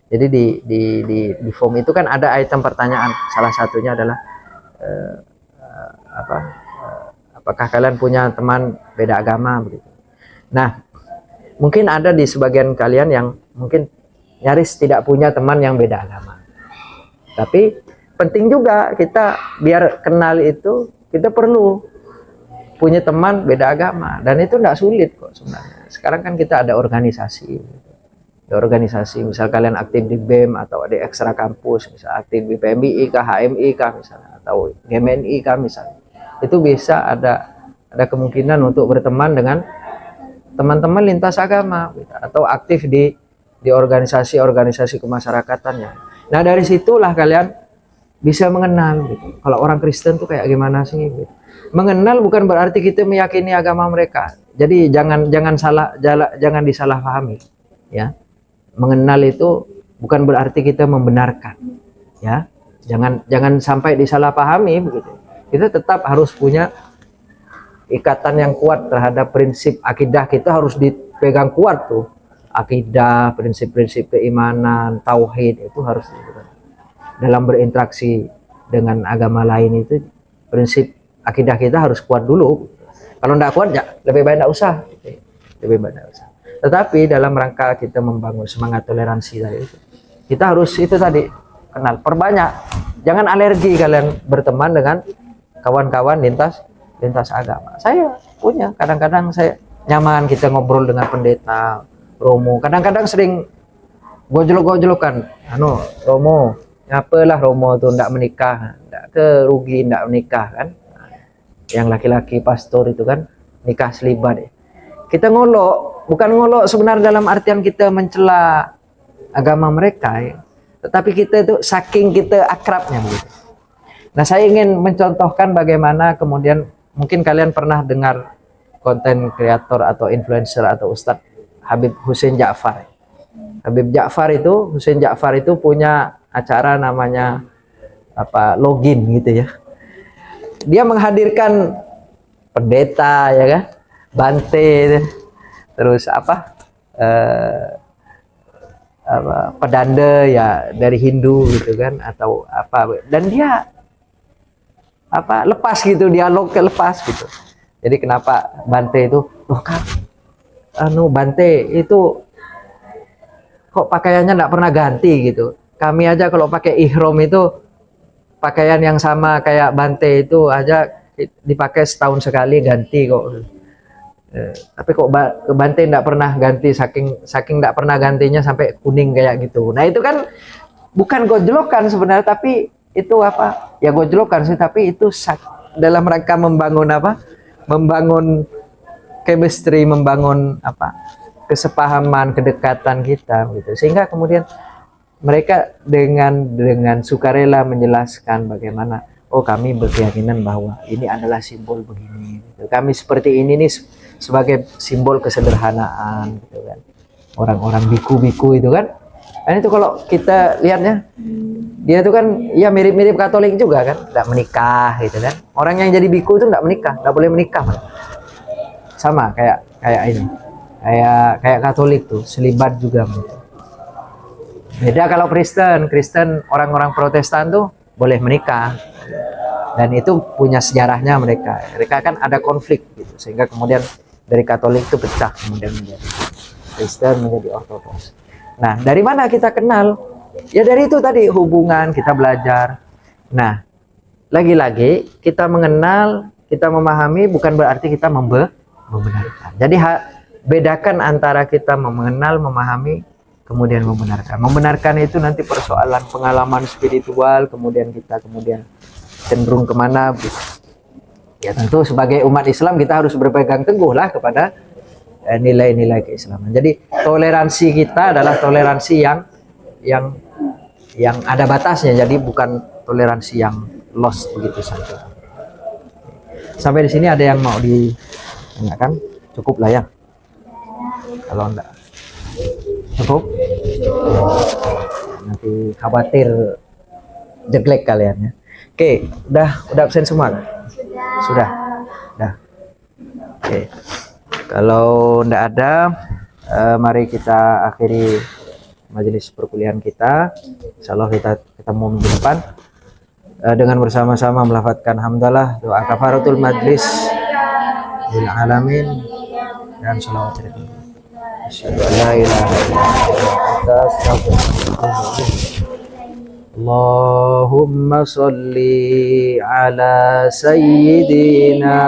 Jadi di form itu kan ada item pertanyaan, salah satunya adalah apakah kalian punya teman beda agama begitu. Nah, mungkin ada di sebagian kalian yang mungkin nyaris tidak punya teman yang beda agama. Tapi penting juga kita biar kenal itu, kita perlu punya teman beda agama, dan itu tidak sulit kok sebenarnya. Sekarang kan kita ada organisasi. Misal kalian aktif di BEM atau di ekstra kampus, misal aktif di PMI kah, HMI kah misalnya, atau GMNI kah misalnya, itu bisa ada kemungkinan untuk berteman dengan teman-teman lintas agama gitu, atau aktif di organisasi kemasyarakatan ya. Nah dari situlah kalian bisa mengenal gitu. Kalau orang Kristen tuh kayak gimana sih gitu. Mengenal bukan berarti kita meyakini agama mereka. Jadi jangan disalahpahami ya. Mengenal itu bukan berarti kita membenarkan ya. Jangan sampai disalahpahami begitu. Kita tetap harus punya ikatan yang kuat terhadap prinsip akidah, kita harus dipegang kuat tuh. Akidah, prinsip-prinsip keimanan, tauhid itu harus dalam berinteraksi dengan agama lain itu, prinsip akidah kita harus kuat dulu. Kalau tidak kuat ya lebih baik tidak usah. Tetapi dalam rangka kita membangun semangat toleransi tadi itu, kita harus itu tadi kenal, perbanyak. Jangan alergi kalian berteman dengan kawan-kawan lintas agama. Saya punya, kadang-kadang saya nyaman kita ngobrol dengan pendeta, Romo. Kadang-kadang sering gojlok-gojlokan. Romo, ngapalah Romo tuh ndak menikah, ndak kerugi ndak menikah kan? Yang laki-laki pastor itu kan nikah selibat. Kita ngolok, bukan ngolok sebenarnya dalam artian kita mencela agama mereka, ya. Tetapi kita itu saking kita akrabnya begitu. Nah, saya ingin mencontohkan bagaimana kemudian mungkin kalian pernah dengar konten kreator atau influencer atau Ustadz Habib Hussein Ja'far. Hussein Ja'far itu punya acara namanya login gitu ya. Dia menghadirkan pendeta ya kan, Bante, terus pedanda ya dari Hindu gitu kan atau dan dia lepas gitu, dialog lepas gitu. Jadi kenapa Bante itu kan Bante itu kok pakaiannya enggak pernah ganti gitu. Kami aja kalau pakai ihram itu pakaian yang sama kayak Bante itu aja dipakai setahun sekali ganti kok. Tapi kok ke Bante enggak pernah ganti, saking enggak pernah gantinya sampai kuning kayak gitu. Nah, itu kan bukan gojlokan sebenarnya, tapi itu ya gojlokan sih, tapi itu dalam rangka membangun membangun chemistry, membangun kesepahaman, kedekatan kita gitu. Sehingga kemudian mereka dengan sukarela menjelaskan bagaimana kami berkeyakinan bahwa ini adalah simbol begini gitu. Kami seperti ini nih sebagai simbol kesederhanaan gitu kan. Orang-orang biku-biku itu kan. Dan itu kalau kita lihatnya dia itu kan ya mirip-mirip Katolik juga kan, tidak menikah gitu kan. Orang yang jadi biku itu tidak menikah, tidak boleh menikah. Sama kayak ini. Kayak Katolik tuh, selibat juga gitu. Beda kalau Kristen orang-orang Protestan tuh boleh menikah. Dan itu punya sejarahnya mereka. Mereka kan ada konflik gitu, sehingga kemudian dari Katolik itu pecah kemudian menjadi Kristen, menjadi Ortodoks. Nah, dari mana kita kenal? Ya dari itu tadi, hubungan, kita belajar. Nah, lagi-lagi kita mengenal, kita memahami bukan berarti kita membenarkan. Jadi bedakan antara kita mengenal, memahami, kemudian membenarkan. Membenarkan itu nanti persoalan pengalaman spiritual, kemudian kita cenderung kemana. Ya tentu sebagai umat Islam kita harus berpegang teguh lah kepada nilai-nilai keislaman. Jadi toleransi kita adalah toleransi yang ada batasnya. Jadi bukan toleransi yang lost begitu saja. Sampai di sini ada yang mau ditanyakan? Cukup lah ya. Kalau enggak cukup, nanti khawatir jeglek kalian ya. Oke, udah absen semua kan? Sudah. Oke. Kalau enggak ada, mari kita akhiri majelis perkuliahan kita. Insyaallah kita ketemu minggu depan dengan bersama-sama melafadzkan hamdalah, doa kafaratul majlis lil alamin dan shalawat Nabi. Asyhadu an la ilaha illallah, Allahumma sholli ala sayyidina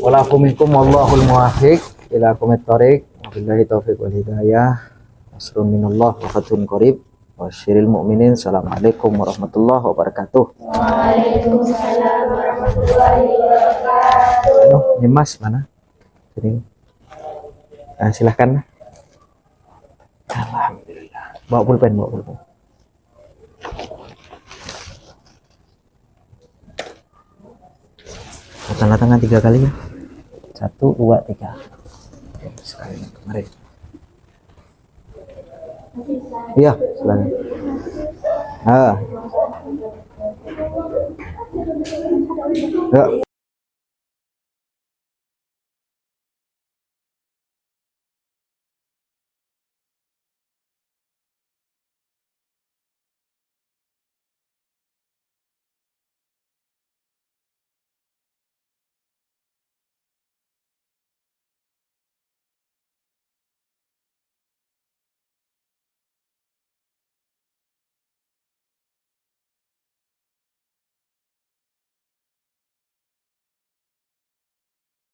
walakum minkum wallahul muwaffiq ila aqwamit thoriq. Wabillahi taufiq wal hidayah. Nasrun minallah wa fathun qarib. Wasyiril mu'minin. Assalamualaikum warahmatullahi wabarakatuh. Waalaikumsalam warahmatullahi wabarakatuh. Nyemas mana? Sini. Silahkan. Alhamdulillah. Bawa pulpen. Tanda tangan 3 kali ya. 1, 2, 3. Sekali kemarin. Iya, silakan. Ya.